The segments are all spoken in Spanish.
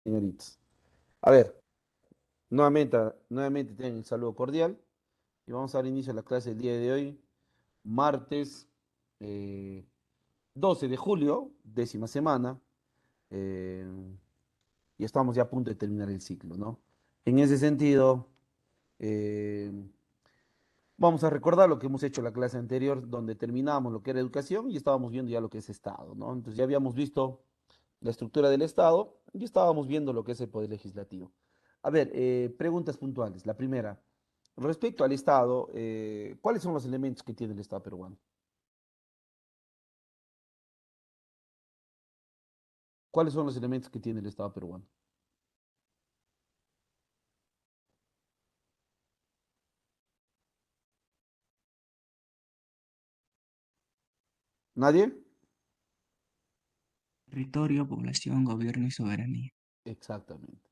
Señoritas. A ver, nuevamente tengan un saludo cordial y vamos a dar inicio a la clase del día de hoy, martes eh, 12 de julio, décima semana, eh, y estamos ya a punto de terminar el ciclo, ¿no? En ese sentido, eh, vamos a recordar lo que hemos hecho en la clase anterior, donde terminamos lo que era educación y estábamos viendo ya lo que es Estado, ¿no? Entonces ya habíamos visto la estructura del Estado y estábamos viendo lo que es el Poder Legislativo. A ver, preguntas puntuales. La primera, respecto al Estado, ¿cuáles son los elementos que tiene el Estado peruano? ¿Cuáles son los elementos que tiene el Estado peruano? ¿Nadie? Territorio, población, gobierno y soberanía. Exactamente.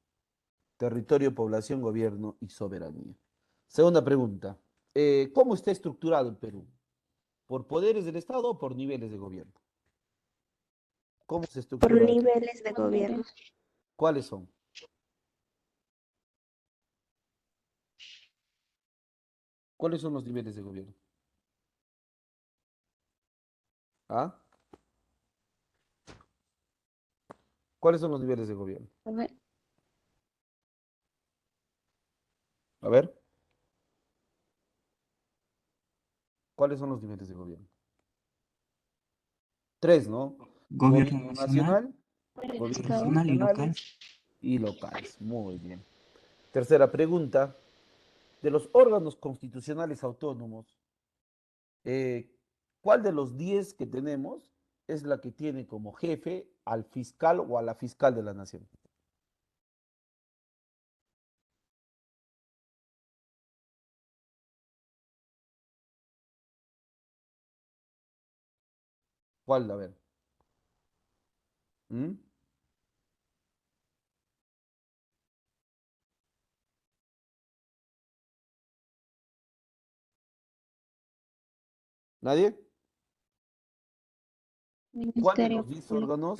Territorio, población, gobierno y soberanía. Segunda pregunta, ¿cómo está estructurado el Perú? ¿Por poderes del Estado o por niveles de gobierno? ¿Cómo se Por estructura? niveles de gobierno. ¿Cuáles son? ¿Cuáles son los niveles de gobierno? ¿Ah? ¿Cuáles son los niveles de gobierno? A ver, A ver, ¿cuáles son los niveles de gobierno? Tres, ¿no? Gobierno Gobierno nacional, nacional, por el gobiernos Estado. regional y local. regionales y locales. Muy bien. Tercera pregunta. De los órganos constitucionales autónomos, eh, ¿cuál de los 10 que tenemos es la que tiene como jefe al fiscal o a la fiscal de la nación? ¿Cuál? A ver. ¿Mm? ¿Nadie? ¿Cuál de Ministerio los 10 Público. órganos?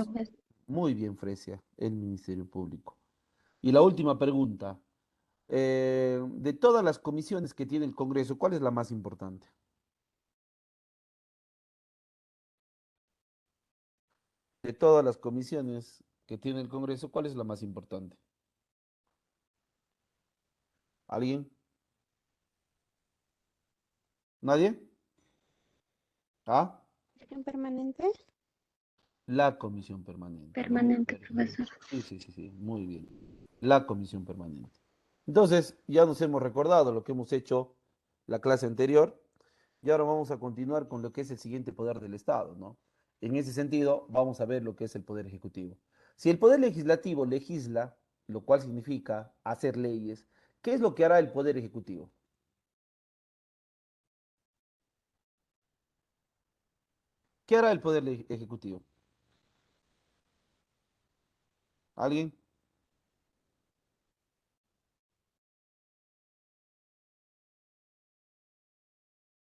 Muy bien, Fresia, el Ministerio Público. Y la última pregunta. De todas las comisiones que tiene el Congreso, ¿cuál es la más importante? De todas las comisiones que tiene el Congreso, ¿cuál es la más importante? ¿Alguien? ¿Nadie? ¿Ah? ¿Comisión permanente? La comisión permanente, ¿no? Permanente, Perfecto. profesor. Sí, sí, sí, sí, muy bien. La comisión permanente. Entonces, ya nos hemos recordado lo que hemos hecho la clase anterior y ahora vamos a continuar con lo que es el siguiente poder del Estado, ¿no? En ese sentido, vamos a ver lo que es el poder ejecutivo. Si el poder legislativo legisla, lo cual significa hacer leyes, ¿qué es lo que hará el poder ejecutivo? ¿Qué hará el poder ejecutivo? ¿Alguien?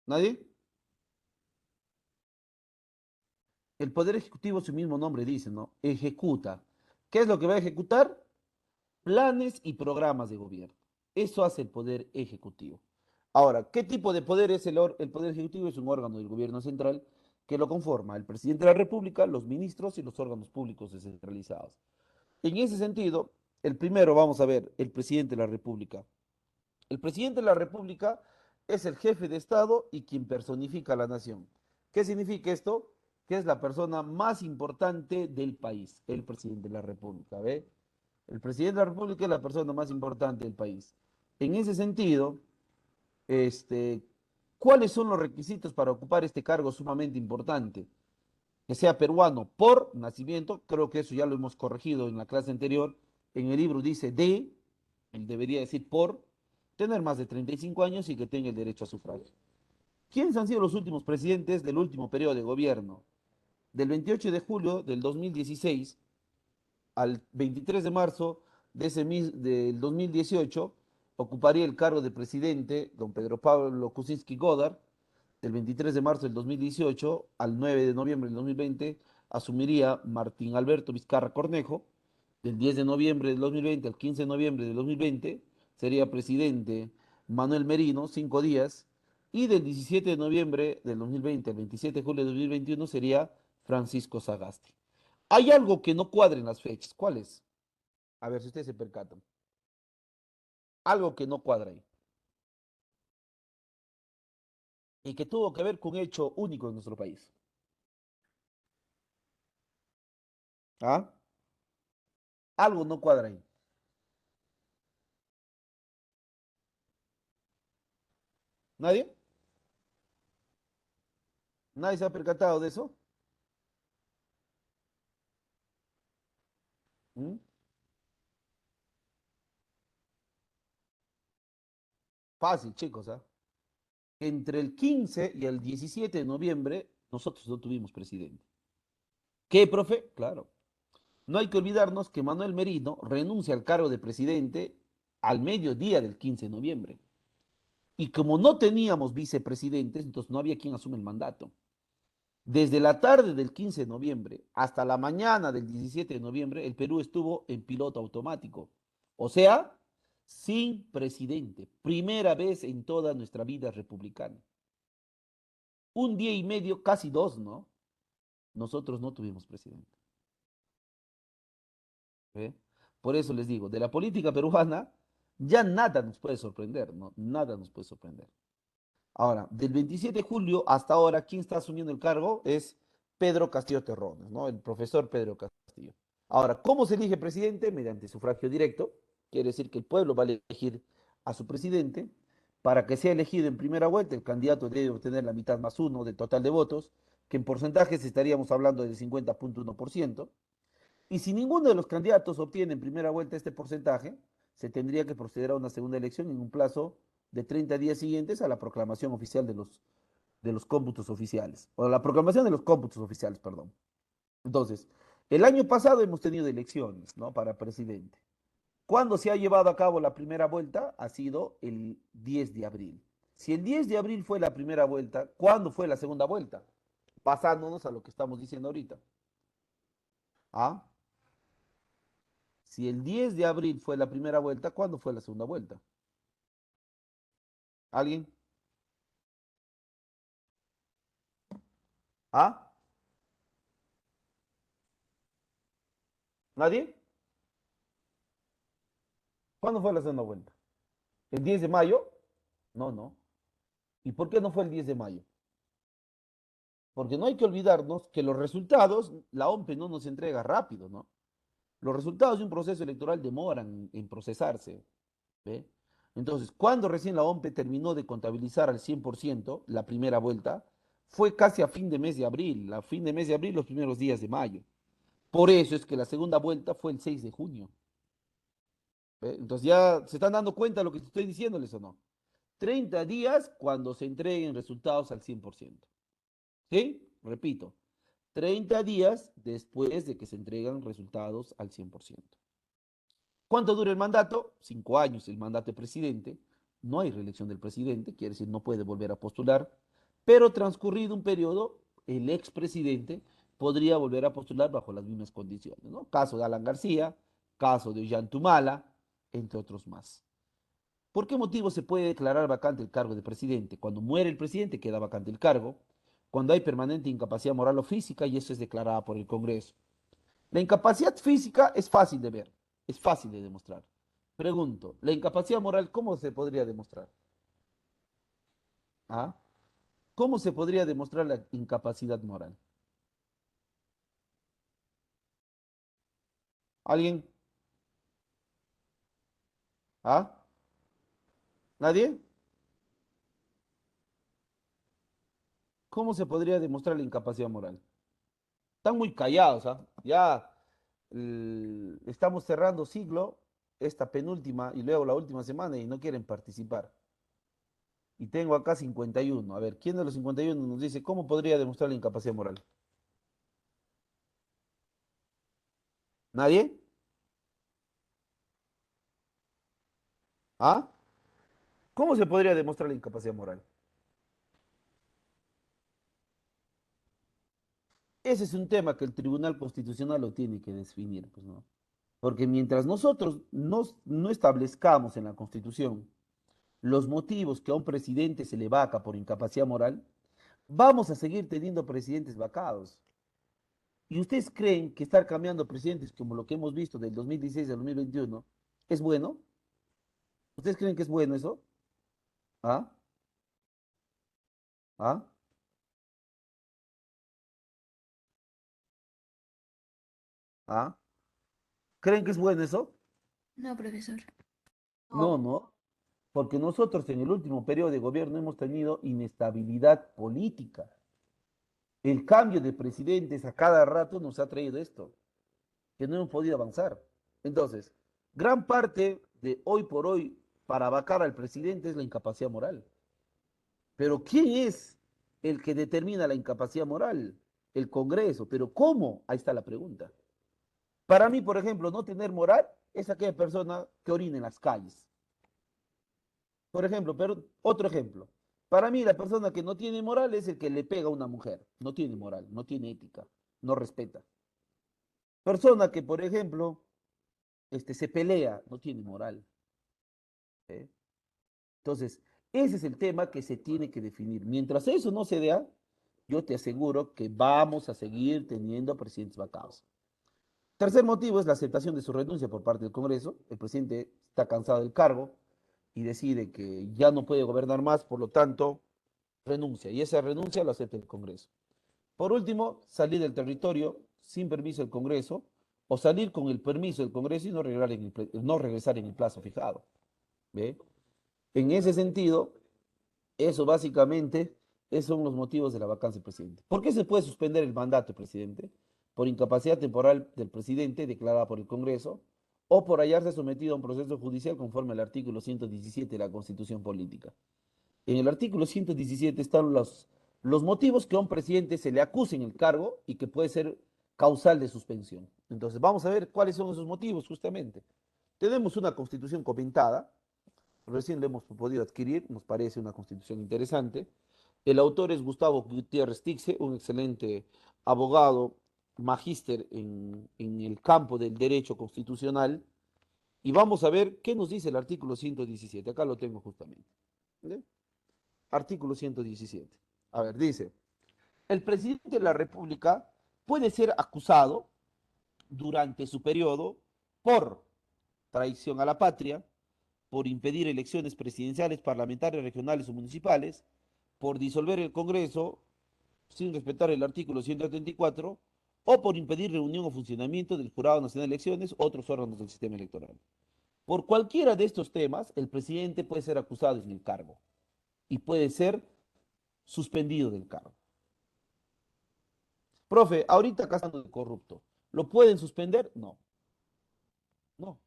¿Nadie? El poder ejecutivo, su mismo nombre dice, ¿no? Ejecuta. ¿Qué es lo que va a ejecutar? Planes y programas de gobierno. Eso hace el poder ejecutivo. Ahora, ¿qué tipo de poder es el poder ejecutivo? Es un órgano del gobierno central que lo conforma el presidente de la República, los ministros y los órganos públicos descentralizados. En ese sentido, el primero, vamos a ver, el presidente de la República. El presidente de la República es el jefe de Estado y quien personifica a la nación. ¿Qué significa esto? Que es la persona más importante del país, el presidente de la República, ¿ve? El presidente de la República es la persona más importante del país. En ese sentido, este, ¿cuáles son los requisitos para ocupar este cargo sumamente importante? Que sea peruano por nacimiento, creo que eso ya lo hemos corregido en la clase anterior. En el libro dice de, él debería decir por, tener más de 35 años y que tenga el derecho a sufragio. ¿Quiénes han sido los últimos presidentes del último periodo de gobierno? Del 28 de julio del 2016 al 23 de marzo del 2018 ocuparía el cargo de presidente don Pedro Pablo Kuczynski Godard. Del 23 de marzo del 2018 al 9 de noviembre del 2020 asumiría Martín Alberto Vizcarra Cornejo. Del 10 de noviembre del 2020 al 15 de noviembre del 2020 sería presidente Manuel Merino, 5 días, y del 17 de noviembre del 2020 al 27 de julio de 2021 sería Francisco Sagasti. Hay algo que no cuadra en las fechas. ¿Cuál es? A ver si ustedes se percatan. Algo que no cuadra ahí. Y que tuvo que ver con un hecho único en nuestro país. ¿Ah? Algo no cuadra ahí. ¿Nadie? ¿Nadie se ha percatado de eso? ¿Mm? Fácil, chicos, ¿ah? Entre el 15 y el 17 de noviembre, nosotros no tuvimos presidente. ¿Qué, profe? Claro. No hay que olvidarnos que Manuel Merino renuncia al cargo de presidente al mediodía del 15 de noviembre. Y como no teníamos vicepresidentes, entonces no había quien asume el mandato. Desde la tarde del 15 de noviembre hasta la mañana del 17 de noviembre, el Perú estuvo en piloto automático. O sea, sin presidente. Primera vez en toda nuestra vida republicana. Un día y medio, casi dos, ¿no? Nosotros no tuvimos presidente. ¿Eh? Por eso les digo, de la política peruana ya nada nos puede sorprender, ¿no? Nada nos puede sorprender. Ahora, del 27 de julio hasta ahora, ¿quién está asumiendo el cargo? Es Pedro Castillo Terrones, ¿no? El profesor Pedro Castillo. Ahora, ¿cómo se elige presidente? Mediante sufragio directo.Quiere decir que el pueblo va a elegir a su presidente. Para que sea elegido en primera vuelta, el candidato debe obtener la mitad más uno del total de votos, que en porcentajes estaríamos hablando del 50,1%. Y si ninguno de los candidatos obtiene en primera vuelta este porcentaje, se tendría que proceder a una segunda elección en un plazo de 30 días siguientes a la proclamación oficial de los cómputos oficiales, o la proclamación de los cómputos oficiales, perdón. Entonces, el año pasado hemos tenido elecciones, ¿no? Para presidente. ¿Cuándo se ha llevado a cabo la primera vuelta? Ha sido el 10 de abril. Si el 10 de abril fue la primera vuelta, ¿cuándo fue la segunda vuelta? Pasándonos a lo que estamos diciendo ahorita. ¿Ah? Si el 10 de abril fue la primera vuelta, ¿cuándo fue la segunda vuelta? ¿Alguien? ¿Ah? ¿Nadie? ¿Cuándo fue la segunda vuelta? ¿El 10 de mayo? No, no. ¿Y por qué no fue el 10 de mayo? Porque no hay que olvidarnos que los resultados, la OMPE no nos entrega rápido, ¿no? Los resultados de un proceso electoral demoran en procesarse, ¿ve? Entonces, cuando recién la OMPE terminó de contabilizar al 100% la primera vuelta, fue casi a fin de mes de abril, a fin de mes de abril, los primeros días de mayo. Por eso es que la segunda vuelta fue el 6 de junio. ¿Ve? Entonces ya se están dando cuenta de lo que estoy diciéndoles o no. 30 días cuando se entreguen resultados al 100%. ¿Sí? Repito, 30 días después de que se entregan resultados al 100%. ¿Cuánto dura el mandato? 5 años el mandato de presidente. No hay reelección del presidente, quiere decir no puede volver a postular, pero transcurrido un periodo, el expresidente podría volver a postular bajo las mismas condiciones, ¿no? Caso de Alan García, caso de Ollantumala, entre otros más. ¿Por qué motivo se puede declarar vacante el cargo de presidente? Cuando muere el presidente queda vacante el cargo, cuando hay permanente incapacidad moral o física y eso es declarada por el Congreso. La incapacidad física es fácil de ver, es fácil de demostrar. Pregunto, ¿la incapacidad moral cómo se podría demostrar? ¿Ah? ¿Cómo se podría demostrar la incapacidad moral? ¿Alguien? ¿Ah? ¿Nadie? ¿Cómo se podría demostrar la incapacidad moral? Están muy callados, ¿ah? Ya estamos cerrando siglo, esta penúltima y luego la última semana y no quieren participar. Y tengo acá 51. A ver, ¿quién de los 51 nos dice cómo podría demostrar la incapacidad moral? ¿Nadie? ¿Ah? ¿Cómo se podría demostrar la incapacidad moral? Ese es un tema que el Tribunal Constitucional lo tiene que definir, pues no. Porque mientras nosotros no establezcamos en la Constitución los motivos que a un presidente se le vaca por incapacidad moral, vamos a seguir teniendo presidentes vacados. ¿Y ustedes creen que estar cambiando presidentes como lo que hemos visto del 2016 al 2021 es bueno? ¿Ustedes creen que es bueno eso? ¿Ah? ¿Ah? ¿Ah? ¿Creen que es bueno eso? No, profesor. No, no, porque nosotros en el último periodo de gobierno hemos tenido inestabilidad política. El cambio de presidentes a cada rato nos ha traído esto, que no hemos podido avanzar. Entonces, gran parte de hoy por hoy para vacar al presidente es la incapacidad moral. Pero ¿quién es el que determina la incapacidad moral? El Congreso. ¿Pero cómo? Ahí está la pregunta. Para mí, por ejemplo, no tener moral es aquella persona que orina en las calles. Por ejemplo, pero otro ejemplo. Para mí, la persona que no tiene moral es el que le pega a una mujer. No tiene moral, no tiene ética, no respeta. Persona que, por ejemplo, se pelea, no tiene moral. ¿Eh? Entonces, ese es el tema que se tiene que definir. Mientras eso no se dé, yo te aseguro que vamos a seguir teniendo presidentes vacados. Tercer motivo es la aceptación de su renuncia por parte del Congreso. El presidente está cansado del cargo y decide que ya no puede gobernar más, por lo tanto, renuncia. Y esa renuncia lo acepta el Congreso. Por último, salir del territorio sin permiso del Congreso o salir con el permiso del Congreso y no regresar en el plazo fijado. ¿Ve? En ese sentido, eso básicamente, esos son los motivos de la vacancia del presidente. ¿Por qué se puede suspender el mandato del presidente? Por incapacidad temporal del presidente declarada por el Congreso o por hallarse sometido a un proceso judicial conforme al artículo 117 de la Constitución Política. En el artículo 117 están los motivos que a un presidente se le acuse en el cargo y que puede ser causal de suspensión. Entonces, vamos a ver cuáles son esos motivos justamente. Tenemos una constitución comentada, recién lo hemos podido adquirir, nos parece una constitución interesante. El autor es Gustavo Gutiérrez Tixe, un excelente abogado, magíster en el campo del derecho constitucional. Y vamos a ver qué nos dice el artículo 117. Acá lo tengo justamente. ¿Vale? Artículo 117. A ver, dice, el presidente de la República puede ser acusado durante su periodo por traición a la patria, por impedir elecciones presidenciales, parlamentarias, regionales o municipales, por disolver el Congreso sin respetar el artículo 134 o por impedir reunión o funcionamiento del Jurado Nacional de Elecciones u otros órganos del sistema electoral. Por cualquiera de estos temas, el presidente puede ser acusado en el cargo y puede ser suspendido del cargo. Profe, ahorita acá están de corrupto. ¿Lo pueden suspender? No, no.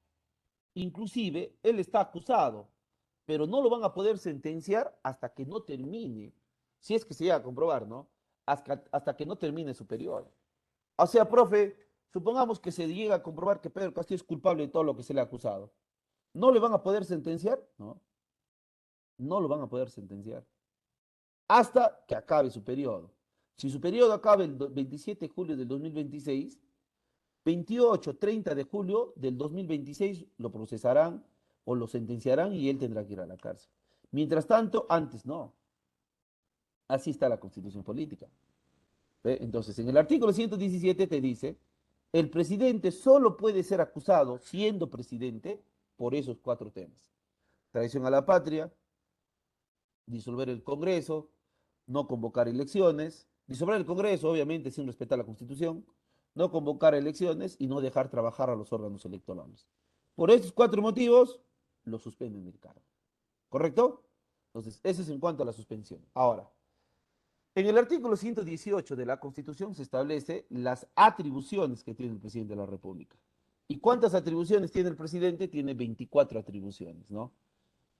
Inclusive, él está acusado, pero no lo van a poder sentenciar hasta que no termine, si es que se llega a comprobar, ¿no? Hasta que no termine su periodo. O sea, profe, supongamos que se llega a comprobar que Pedro Castillo es culpable de todo lo que se le ha acusado. ¿No le van a poder sentenciar? No, no lo van a poder sentenciar hasta que acabe su periodo. Si su periodo acaba el 27 de julio del 2026, 28, 30 de julio del 2026 lo procesarán o lo sentenciarán y él tendrá que ir a la cárcel. Mientras tanto, antes no. Así está la constitución política. ¿Ve? Entonces, en el artículo 117 te dice, el presidente solo puede ser acusado siendo presidente por esos cuatro temas. Traición a la patria, disolver el Congreso, no convocar elecciones, disolver el Congreso, obviamente, sin respetar la Constitución, no convocar elecciones y no dejar trabajar a los órganos electorales. Por estos cuatro motivos, lo suspenden del cargo. ¿Correcto? Entonces, ese es en cuanto a la suspensión. Ahora, en el artículo 118 de la Constitución se establece las atribuciones que tiene el presidente de la República. ¿Y cuántas atribuciones tiene el presidente? Tiene 24 atribuciones, ¿no?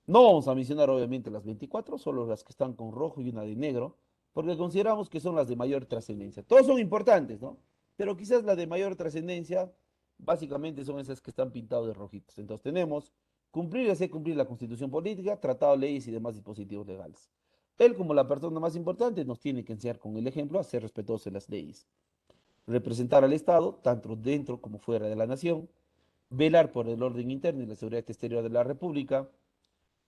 No vamos a mencionar obviamente las 24, solo las que están con rojo y una de negro, porque consideramos que son las de mayor trascendencia. Todos son importantes, ¿no? Pero quizás la de mayor trascendencia, básicamente son esas que están pintadas de rojitos. Entonces tenemos cumplir y hacer cumplir la Constitución Política, tratado, leyes y demás dispositivos legales. Él, como la persona más importante, nos tiene que enseñar con el ejemplo a ser respetuosos de las leyes, representar al Estado, tanto dentro como fuera de la nación, velar por el orden interno y la seguridad exterior de la República,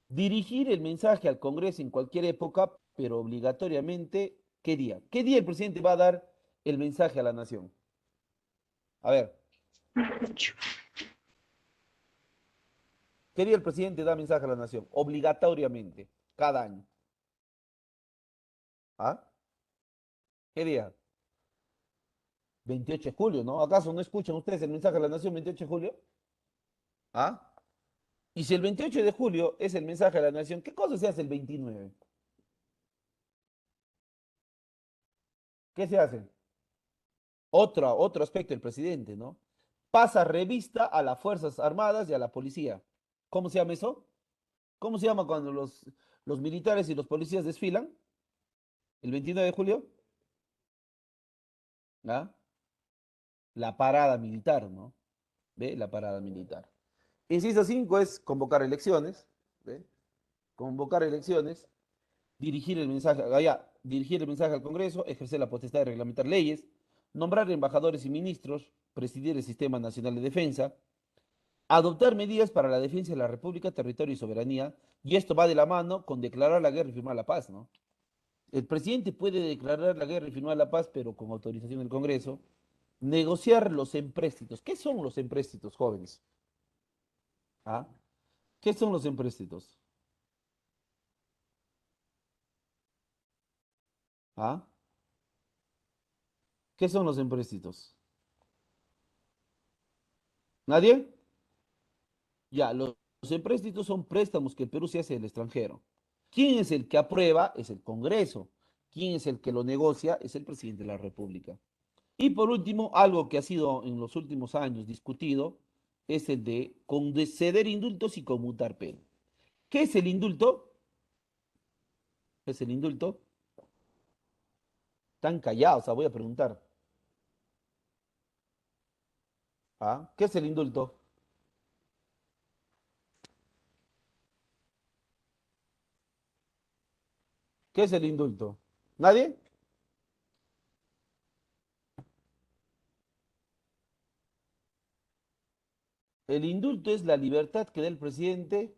dirigir el mensaje al Congreso en cualquier época, pero obligatoriamente, ¿qué día? ¿Qué día el presidente va a dar el mensaje a la nación? A ver, ¿qué día el presidente da mensaje a la nación? Obligatoriamente, cada año. ¿Ah? ¿Qué día? 28 de julio, ¿no? ¿Acaso no escuchan ustedes el mensaje a la nación 28 de julio? ¿Ah? Y si el 28 de julio es el mensaje a la nación, ¿qué cosa se hace el 29? ¿Qué se hace? Otro aspecto del presidente, ¿no? Pasa revista a las Fuerzas Armadas y a la policía. ¿Cómo se llama eso? ¿Cómo se llama cuando los militares y los policías desfilan? ¿El 29 de julio? ¿Ah? La parada militar, ¿no? ¿Ve? La parada militar. Inciso 5 es convocar elecciones. ¿Ve? Convocar elecciones, dirigir el mensaje al Congreso, ejercer la potestad de reglamentar leyes, nombrar embajadores y ministros, presidir el Sistema Nacional de Defensa, adoptar medidas para la defensa de la República, territorio y soberanía, y esto va de la mano con declarar la guerra y firmar la paz, ¿no? El presidente puede declarar la guerra y firmar la paz, pero con autorización del Congreso, negociar los empréstitos. ¿Qué son los empréstitos, jóvenes? ¿Ah? ¿Qué son los empréstitos? ¿Ah? ¿Qué son los empréstitos? ¿Nadie? Ya, los empréstitos son préstamos que el Perú se hace del extranjero. ¿Quién es el que aprueba? Es el Congreso. ¿Quién es el que lo negocia? Es el presidente de la República. Y por último, algo que ha sido en los últimos años discutido es el de conceder indultos y conmutar pena. ¿Qué es el indulto? ¿Qué es el indulto? Están callados, o sea, voy a preguntar. ¿Ah? ¿Qué es el indulto? ¿Qué es el indulto? ¿Nadie? El indulto es la libertad que da el presidente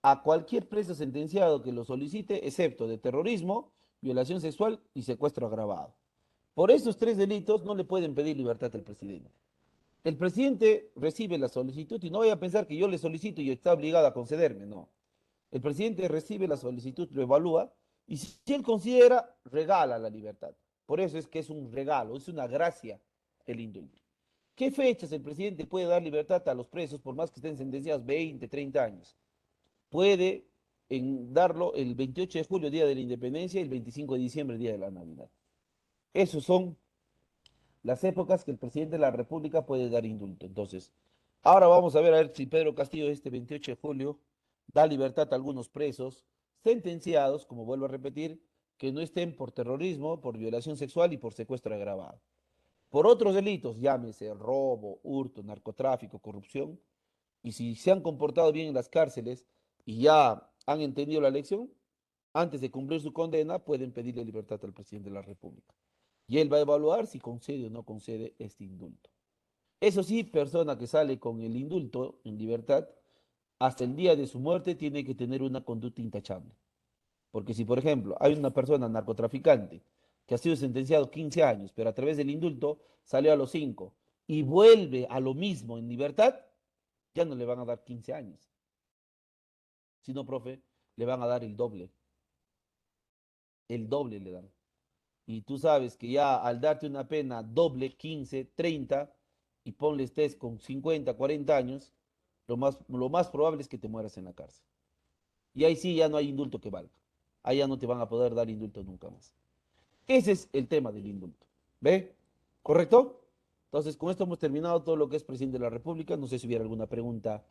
a cualquier preso sentenciado que lo solicite, excepto de terrorismo, violación sexual y secuestro agravado. Por esos tres delitos no le pueden pedir libertad al presidente. El presidente recibe la solicitud y no vaya a pensar que yo le solicito y está obligado a concederme, no. El presidente recibe la solicitud, lo evalúa y si él considera, regala la libertad. Por eso es que es un regalo, es una gracia el indulto. ¿Qué fechas el presidente puede dar libertad a los presos por más que estén sentenciados 20, 30 años? Puede darlo el 28 de julio, Día de la Independencia, y el 25 de diciembre, Día de la Navidad. Esos son las épocas que el presidente de la República puede dar indulto. Entonces, ahora vamos a ver si Pedro Castillo este 28 de julio da libertad a algunos presos sentenciados, como vuelvo a repetir, que no estén por terrorismo, por violación sexual y por secuestro agravado. Por otros delitos, llámese robo, hurto, narcotráfico, corrupción, y si se han comportado bien en las cárceles y ya han entendido la lección, antes de cumplir su condena, pueden pedirle libertad al presidente de la República. Y él va a evaluar si concede o no concede este indulto. Eso sí, persona que sale con el indulto en libertad, hasta el día de su muerte tiene que tener una conducta intachable. Porque si, por ejemplo, hay una persona narcotraficante que ha sido sentenciado 15 años, pero a través del indulto salió a los 5 y vuelve a lo mismo en libertad, ya no le van a dar 15 años, sino, profe, le van a dar el doble le dan. Y tú sabes que ya al darte una pena doble, 15, 30, y ponle estés con 50, 40 años, lo más probable es que te mueras en la cárcel. Y ahí sí ya no hay indulto que valga. Ahí ya no te van a poder dar indulto nunca más. Ese es el tema del indulto. ¿Ve? ¿Correcto? Entonces, con esto hemos terminado todo lo que es presidente de la República. No sé si hubiera alguna pregunta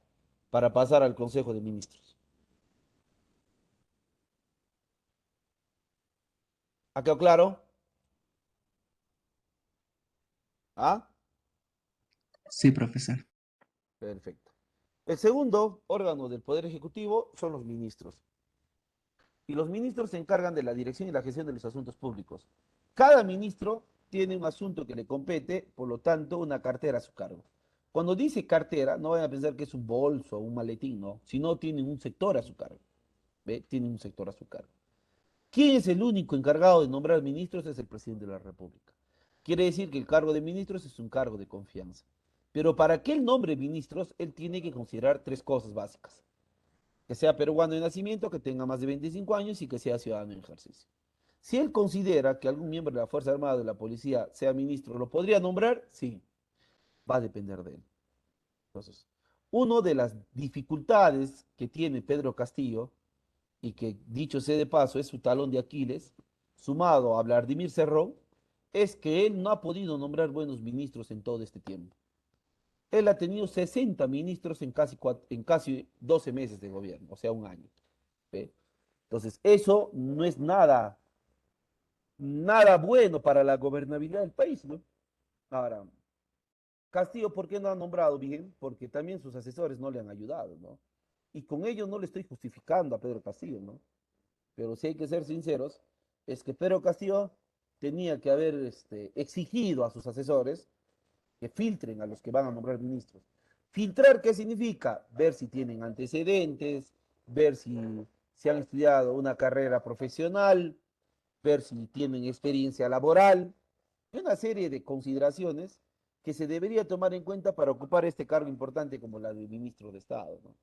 para pasar al Consejo de Ministros. ¿Ha quedado claro? ¿Ah? Sí, profesor. Perfecto. El segundo órgano del Poder Ejecutivo son los ministros. Y los ministros se encargan de la dirección y la gestión de los asuntos públicos. Cada ministro tiene un asunto que le compete, por lo tanto, una cartera a su cargo. Cuando dice cartera, no vayan a pensar que es un bolso o un maletín, no, sino tienen un sector a su cargo, ¿ve? Tienen un sector a su cargo. ¿Quién es el único encargado de nombrar ministros? Es el presidente de la República. Quiere decir que el cargo de ministros es un cargo de confianza. Pero para que él nombre ministros, él tiene que considerar tres cosas básicas. Que sea peruano de nacimiento, que tenga más de 25 años y que sea ciudadano en ejercicio. Si él considera que algún miembro de la Fuerza Armada o de la Policía sea ministro, ¿lo podría nombrar? Sí, va a depender de él. Entonces, una de las dificultades que tiene Pedro Castillo, y que dicho sea de paso es su talón de Aquiles, sumado a Vladimir Cerrón, es que él no ha podido nombrar buenos ministros en todo este tiempo. Él ha tenido 60 ministros en casi 12 meses de gobierno, o sea, un año. ¿Ve? Entonces, eso no es nada bueno para la gobernabilidad del país, ¿no? Ahora, Castillo, ¿por qué no ha nombrado bien? Porque también sus asesores no le han ayudado, ¿no? Y con ello no le estoy justificando a Pedro Castillo, ¿no? Pero si hay que ser sinceros, es que Pedro Castillo tenía que haber exigido a sus asesores que filtren a los que van a nombrar ministros. Filtrar, ¿qué significa? Ver si tienen antecedentes, ver si han estudiado una carrera profesional, ver si tienen experiencia laboral, y una serie de consideraciones que se debería tomar en cuenta para ocupar este cargo importante como la de ministro de Estado, ¿no?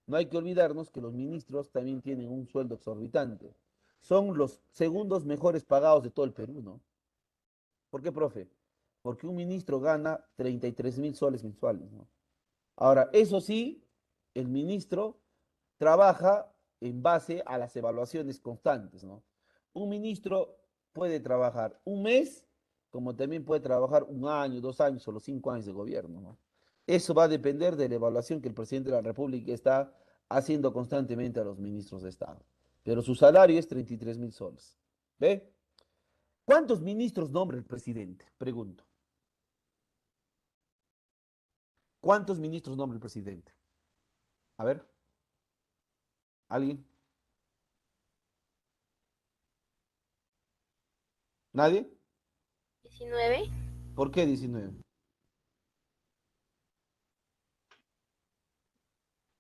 No hay que olvidarnos que los ministros también tienen un sueldo exorbitante. Son los segundos mejores pagados de todo el Perú, ¿no? ¿Por qué, profe? Porque un ministro gana 33.000 soles mensuales, ¿no? Ahora, eso sí, el ministro trabaja en base a las evaluaciones constantes, ¿no? Un ministro puede trabajar un mes, como también puede trabajar un año, 2 años o los 5 años de gobierno, ¿no? Eso va a depender de la evaluación que el presidente de la República está haciendo constantemente a los ministros de Estado. Pero su salario es 33.000 soles. ¿Ve? ¿Cuántos ministros nombra el presidente? Pregunto. ¿Cuántos ministros nombra el presidente? A ver, ¿alguien? ¿Nadie? 19. ¿Por qué 19?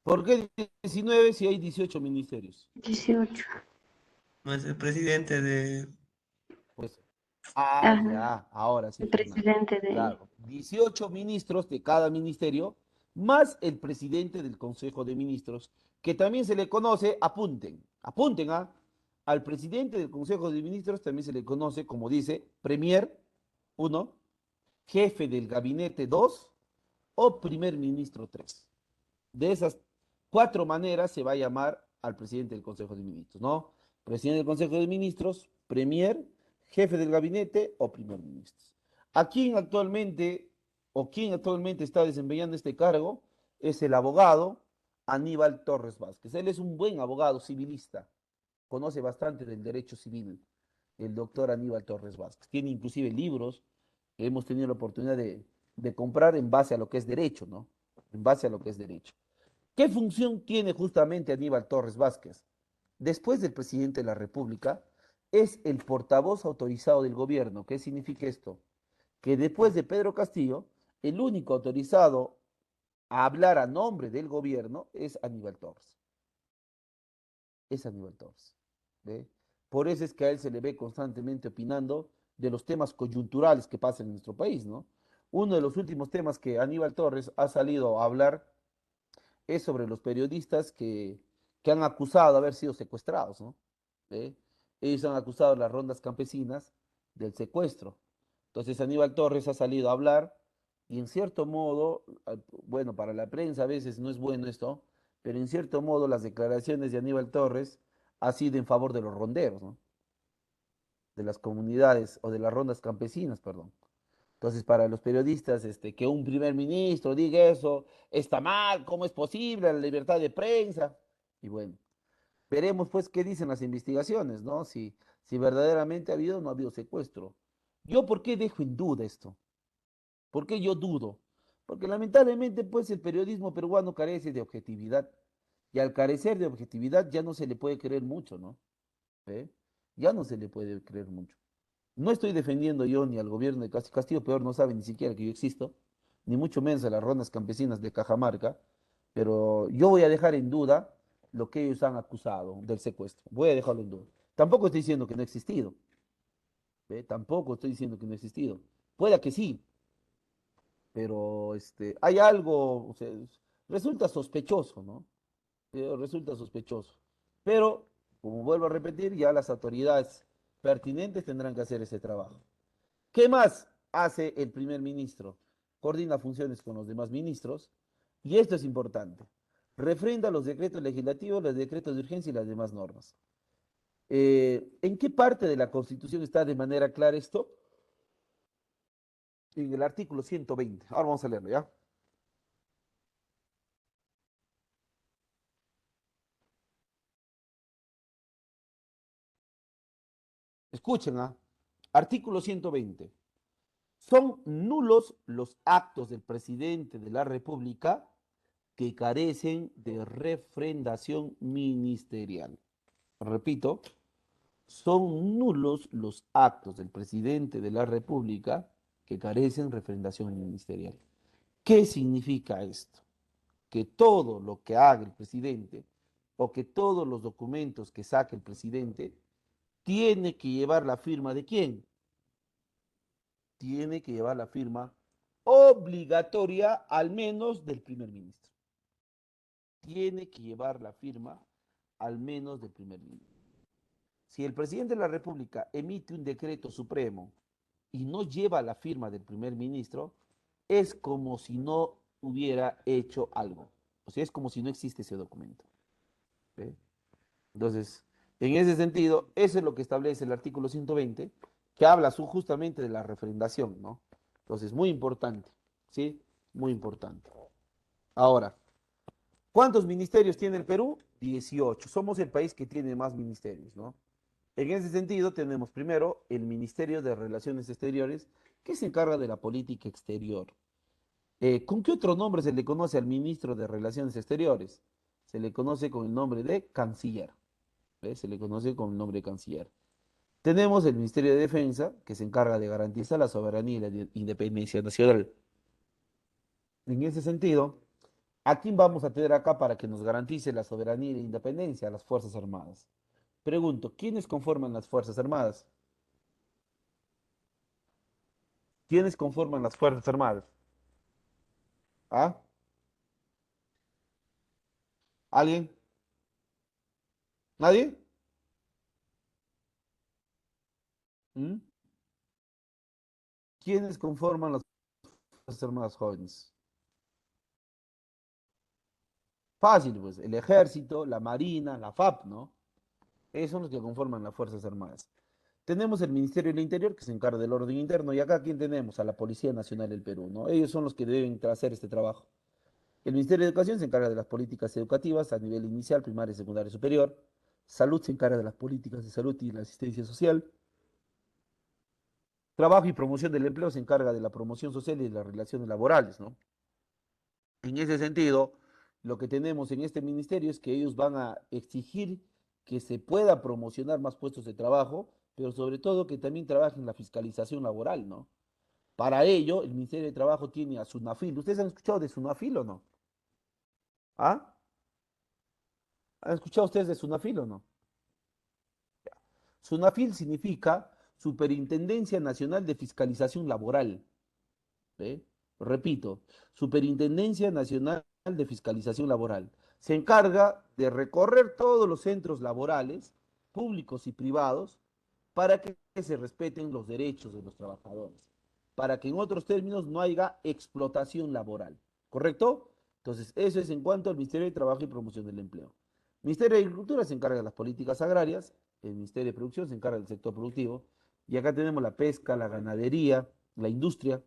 ¿Por qué 19 si hay 18 ministerios? 18. No es el presidente de... Pues, Ajá. ya, ahora sí, El Fernando. presidente de... Claro, 18 ministros de cada ministerio, más el presidente del Consejo de Ministros, que también se le conoce, apunten, al presidente del Consejo de Ministros también se le conoce, como dice, Premier, uno, jefe del gabinete, dos, o primer ministro, tres. De esas cuatro maneras se va a llamar al presidente del Consejo de Ministros, ¿no? Presidente del Consejo de Ministros, premier, jefe del gabinete o primer ministro. ¿A quién actualmente o quién actualmente está desempeñando este cargo? Es el abogado Aníbal Torres Vázquez. Él es un buen abogado civilista, conoce bastante del derecho civil, el doctor Aníbal Torres Vázquez. Tiene inclusive libros que hemos tenido la oportunidad de comprar en base a lo que es derecho, ¿no? En base a lo que es derecho. ¿Qué función tiene justamente Aníbal Torres Vázquez? Después del presidente de la República, es el portavoz autorizado del gobierno. ¿Qué significa esto? Que después de Pedro Castillo, el único autorizado a hablar a nombre del gobierno es Aníbal Torres. Es Aníbal Torres. ¿Ve? Por eso es que a él se le ve constantemente opinando de los temas coyunturales que pasan en nuestro país, ¿no? Uno de los últimos temas que Aníbal Torres ha salido a hablar es sobre los periodistas que han acusado de haber sido secuestrados, ¿no? ¿Eh? Ellos han acusado a las rondas campesinas del secuestro. Entonces Aníbal Torres ha salido a hablar y en cierto modo, bueno, para la prensa a veces no es bueno esto, pero en cierto modo las declaraciones de Aníbal Torres han sido en favor de los ronderos, ¿no? De las comunidades o de las rondas campesinas, perdón. Entonces, para los periodistas, que un primer ministro diga eso, está mal, ¿cómo es posible la libertad de prensa? Y bueno, veremos pues qué dicen las investigaciones, ¿no? Si verdaderamente ha habido o no ha habido secuestro. ¿Yo por qué dejo en duda esto? ¿Por qué yo dudo? Porque lamentablemente pues el periodismo peruano carece de objetividad. Y al carecer de objetividad ya no se le puede creer mucho, ¿no? ¿Eh? Ya no se le puede creer mucho. No estoy defendiendo yo ni al gobierno de Castillo, peor no sabe ni siquiera que yo existo, ni mucho menos a las rondas campesinas de Cajamarca, pero yo voy a dejar en duda lo que ellos han acusado del secuestro. Voy a dejarlo en duda. Tampoco estoy diciendo que no ha existido, ¿ve? Tampoco estoy diciendo que no ha existido. Pueda que sí, pero hay algo, o sea, resulta sospechoso, ¿no? Resulta sospechoso. Pero, como vuelvo a repetir, ya las autoridades pertinentes tendrán que hacer ese trabajo. ¿Qué más hace el primer ministro? Coordina funciones con los demás ministros y esto es importante. Refrenda los decretos legislativos, los decretos de urgencia y las demás normas. ¿En qué parte de la Constitución está de manera clara esto? En el artículo 120. Ahora vamos a leerlo, ¿ya? Escuchen, ¿ah? Artículo 120. Son nulos los actos del presidente de la República que carecen de refrendación ministerial. Repito, son nulos los actos del presidente de la República que carecen de refrendación ministerial. ¿Qué significa esto? Que todo lo que haga el presidente o que todos los documentos que saque el presidente tiene que llevar la firma de quién? Tiene que llevar la firma obligatoria al menos del primer ministro. Tiene que llevar la firma al menos del primer ministro. Si el presidente de la República emite un decreto supremo y no lleva la firma del primer ministro, es como si no hubiera hecho algo. O sea, es como si no existe ese documento. ¿Ve? Entonces, en ese sentido, eso es lo que establece el artículo 120, que habla justamente de la refrendación, ¿no? Entonces, muy importante, ¿sí? Muy importante. Ahora, ¿cuántos ministerios tiene el Perú? 18. Somos el país que tiene más ministerios, ¿no? En ese sentido, tenemos primero el Ministerio de Relaciones Exteriores, que se encarga de la política exterior. ¿Con qué otro nombre se le conoce al ministro de Relaciones Exteriores? Se le conoce con el nombre de canciller. ¿Ve? Se le conoce con el nombre de canciller. Tenemos el Ministerio de Defensa, que se encarga de garantizar la soberanía y la independencia nacional. En ese sentido, ¿a quién vamos a tener acá para que nos garantice la soberanía y la independencia? A las Fuerzas Armadas. Pregunto, ¿quiénes conforman las Fuerzas Armadas? ¿Quiénes conforman las Fuerzas Armadas? ¿Ah? ¿Alguien? ¿Nadie? ¿Mm? ¿Quiénes conforman las Fuerzas Armadas jóvenes? Fácil, pues, el Ejército, la Marina, la FAP, ¿no? Esos son los que conforman las Fuerzas Armadas. Tenemos el Ministerio del Interior, que se encarga del orden interno, y acá, ¿quién tenemos? A la Policía Nacional del Perú, ¿no? Ellos son los que deben hacer este trabajo. El Ministerio de Educación se encarga de las políticas educativas a nivel inicial, primaria, secundaria y superior. Salud se encarga de las políticas de salud y la asistencia social. Trabajo y promoción del empleo se encarga de la promoción social y de las relaciones laborales, ¿no? En ese sentido, lo que tenemos en este ministerio es que ellos van a exigir que se pueda promocionar más puestos de trabajo, pero sobre todo que también trabajen la fiscalización laboral, ¿no? Para ello, el Ministerio de Trabajo tiene a SUNAFIL. ¿Ustedes han escuchado de SUNAFIL o no? ¿Ah? ¿Han escuchado ustedes de SUNAFIL o no? SUNAFIL significa Superintendencia Nacional de Fiscalización Laboral. ¿Ve? Repito, Superintendencia Nacional de Fiscalización Laboral. Se encarga de recorrer todos los centros laborales, públicos y privados, para que se respeten los derechos de los trabajadores, para que en otros términos no haya explotación laboral. ¿Correcto? Entonces, eso es en cuanto al Ministerio de Trabajo y Promoción del Empleo. El Ministerio de Agricultura se encarga de las políticas agrarias, el Ministerio de Producción se encarga del sector productivo, y acá tenemos la pesca, la ganadería, la industria.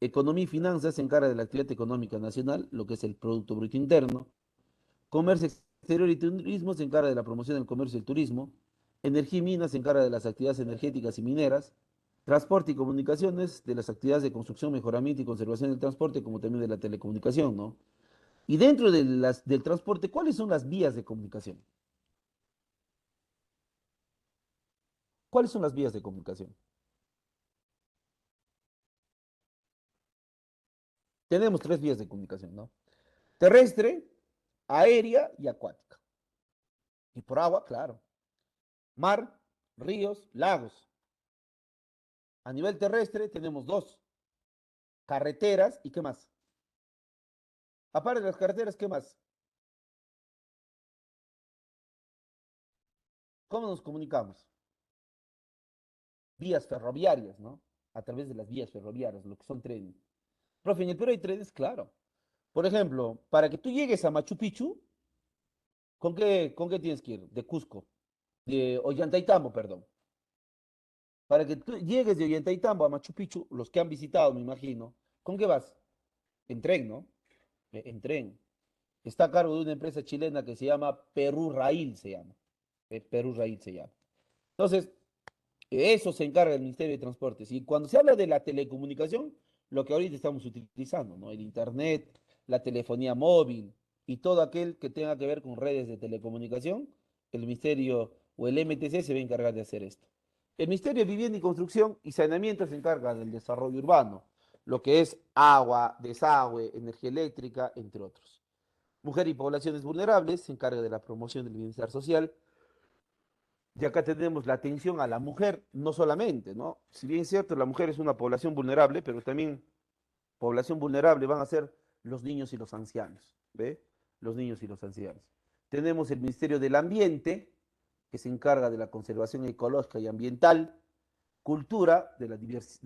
Economía y finanzas se encarga de la actividad económica nacional, lo que es el Producto Bruto Interno. Comercio exterior y turismo se encarga de la promoción del comercio y el turismo. Energía y minas se encarga de las actividades energéticas y mineras. Transporte y comunicaciones, de las actividades de construcción, mejoramiento y conservación del transporte, como también de la telecomunicación, ¿no? Y dentro del transporte, ¿cuáles son las vías de comunicación? ¿Cuáles son las vías de comunicación? Tenemos tres vías de comunicación, ¿no? Terrestre, aérea y acuática. Y por agua, claro. Mar, ríos, lagos. A nivel terrestre tenemos dos. Carreteras y ¿qué más? Aparte de las carreteras, ¿qué más? ¿Cómo nos comunicamos? Vías ferroviarias, ¿no? A través de las vías ferroviarias, lo que son trenes. Profe, en el Perú hay trenes, claro. Por ejemplo, para que tú llegues a Machu Picchu, ¿con qué tienes que ir? De Cusco, de Ollantaytambo, perdón. Para que tú llegues de Ollantaytambo a Machu Picchu, los que han visitado, me imagino, ¿con qué vas? En tren, ¿no? En tren. Está a cargo de una empresa chilena que se llama Perú Rail, se llama. Perú Rail se llama. Entonces, eso se encarga el Ministerio de Transportes. Y cuando se habla de la telecomunicación, lo que ahorita estamos utilizando, ¿no? El Internet, la telefonía móvil y todo aquel que tenga que ver con redes de telecomunicación, el Ministerio o el MTC se va a encargar de hacer esto. El Ministerio de Vivienda y Construcción y Saneamiento se encarga del desarrollo urbano, lo que es agua, desagüe, energía eléctrica, entre otros. Mujer y poblaciones vulnerables se encarga de la promoción del bienestar social. Y acá tenemos la atención a la mujer, no solamente, ¿no? Si bien es cierto, la mujer es una población vulnerable, pero también población vulnerable van a ser los niños y los ancianos, ¿ve? Los niños y los ancianos. Tenemos el Ministerio del Ambiente, que se encarga de la conservación ecológica y ambiental, cultura, de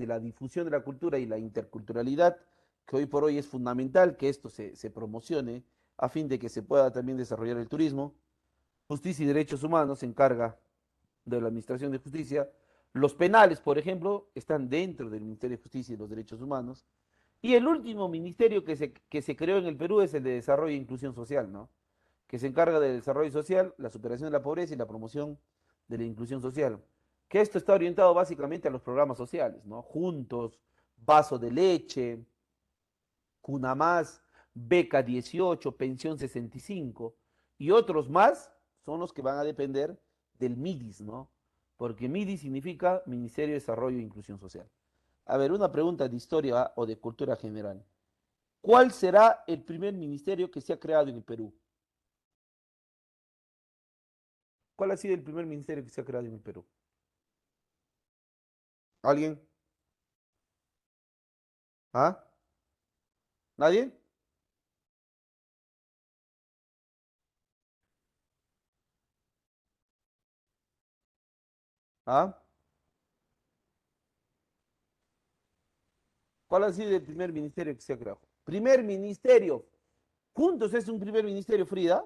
la difusión de la cultura y la interculturalidad, que hoy por hoy es fundamental que esto se promocione a fin de que se pueda también desarrollar el turismo. Justicia y Derechos Humanos se encarga de la Administración de Justicia. Los penales, por ejemplo, están dentro del Ministerio de Justicia y los Derechos Humanos. Y el último ministerio que se creó en el Perú es el de Desarrollo e Inclusión Social, ¿no? Que se encarga del desarrollo social, la superación de la pobreza y la promoción de la inclusión social. Que esto está orientado básicamente a los programas sociales, ¿no? Juntos, Vaso de Leche, Cuna Más, Beca 18, Pensión 65 y otros más son los que van a depender del MIDIS, ¿no? Porque MIDIS significa Ministerio de Desarrollo e Inclusión Social. A ver, una pregunta de historia o de cultura general. ¿Cuál será el primer ministerio que se ha creado en el Perú? ¿Cuál ha sido el primer ministerio que se ha creado en el Perú? ¿Alguien? ¿Ah? ¿Nadie? ¿Ah? ¿Cuál ha sido el primer ministerio que se ha creado? Primer ministerio. Juntos es un primer ministerio, Frida.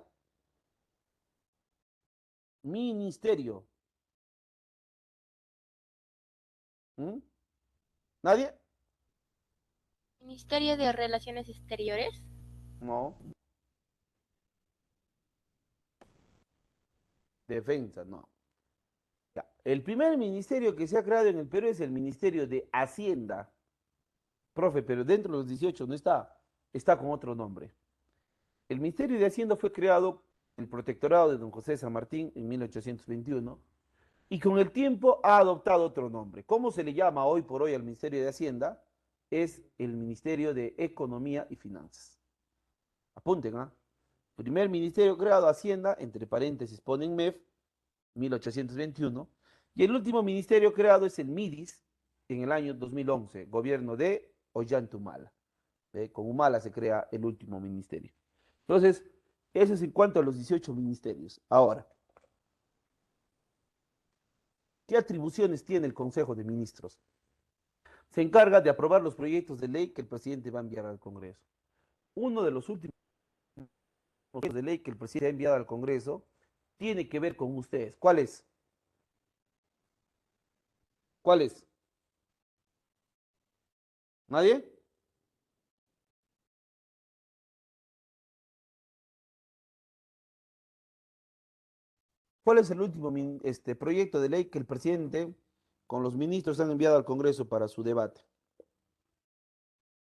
Ministerio. ¿Mm? ¿Nadie? Ministerio de Relaciones Exteriores. No. Defensa, no. Ya. El primer ministerio que se ha creado en el Perú es el Ministerio de Hacienda. Profe, pero dentro de los 18 no está. Está con otro nombre. El Ministerio de Hacienda fue creado el protectorado de don José San Martín en 1821 y con el tiempo ha adoptado otro nombre. ¿Cómo se le llama hoy por hoy al Ministerio de Hacienda? Es el Ministerio de Economía y Finanzas. Apunten, ¿ah? Primer ministerio creado, Hacienda, entre paréntesis ponen MEF, 1821. Y el último ministerio creado es el MIDIS en el año 2011, gobierno de Ollantumala. Con Humala se crea el último ministerio. Entonces, eso es en cuanto a los 18 ministerios. Ahora, ¿qué atribuciones tiene el Consejo de Ministros? Se encarga de aprobar los proyectos de ley que el presidente va a enviar al Congreso. Uno de los últimos proyectos de ley que el presidente ha enviado al Congreso tiene que ver con ustedes. ¿Cuál es? ¿Cuál es? ¿Nadie? ¿Cuál es el último proyecto de ley que el presidente con los ministros han enviado al Congreso para su debate?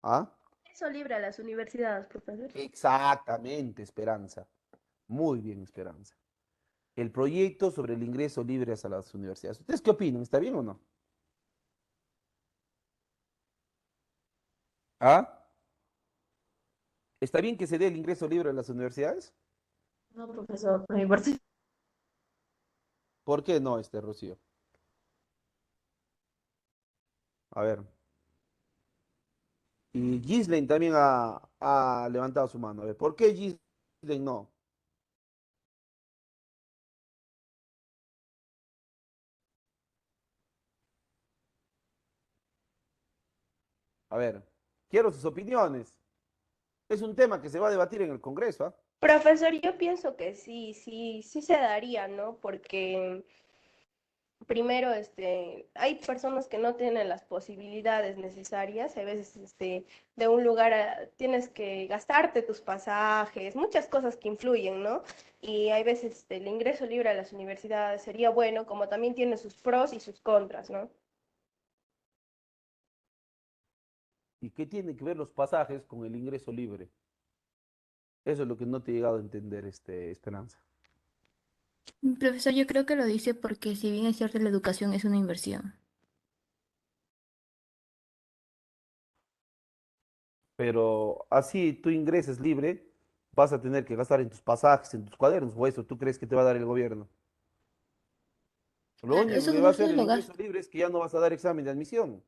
¿Ah? Eso libre a las universidades, profesor. Exactamente, Esperanza. Muy bien, Esperanza. El proyecto sobre el ingreso libre a las universidades. ¿Ustedes qué opinan? ¿Está bien o no? ¿Ah? ¿Está bien que se dé el ingreso libre a las universidades? No, profesor, por mi parte. ¿Por qué no, Rocío? A ver. Y Gislen también ha levantado su mano. A ver, ¿por qué Gislen no? A ver, quiero sus opiniones. Es un tema que se va a debatir en el Congreso, ¿ah? Profesor, yo pienso que sí, sí, sí se daría, ¿no? Porque primero, hay personas que no tienen las posibilidades necesarias, hay veces, de un lugar tienes que gastarte tus pasajes, muchas cosas que influyen, ¿no? Y hay veces, el ingreso libre a las universidades sería bueno, como también tiene sus pros y sus contras, ¿no? ¿Y qué tiene que ver los pasajes con el ingreso libre? Eso es lo que no te he llegado a entender, Esperanza. Profesor, yo creo que lo dice porque si bien es cierto la educación es una inversión. Pero así tú ingreses libre, vas a tener que gastar en tus pasajes, en tus cuadernos, o eso tú crees que te va a dar el gobierno. Lo Claro, único esos que va a gustos hacer el lo ingreso gasto. libre es que ya no vas a dar examen de admisión.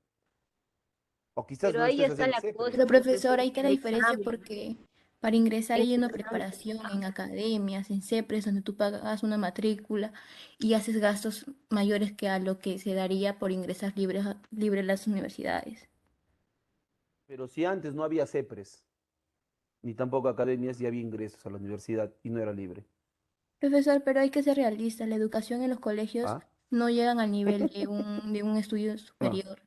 O quizás Pero no ahí estés está haciendo la CEPRES. cosa, Pero profesor, profesor, hay que la el diferencia examen. porque para ingresar En hay una el examen. preparación en academias, en CEPRES, donde tú pagas una matrícula y haces gastos mayores que a lo que se daría por ingresar libre a las universidades. Pero si antes no había CEPRES, ni tampoco academias, ya había ingresos a la universidad y no era libre. Profesor, pero hay que ser realistas. La educación en los colegios ¿Ah? no llegan al nivel de un estudio No, superior.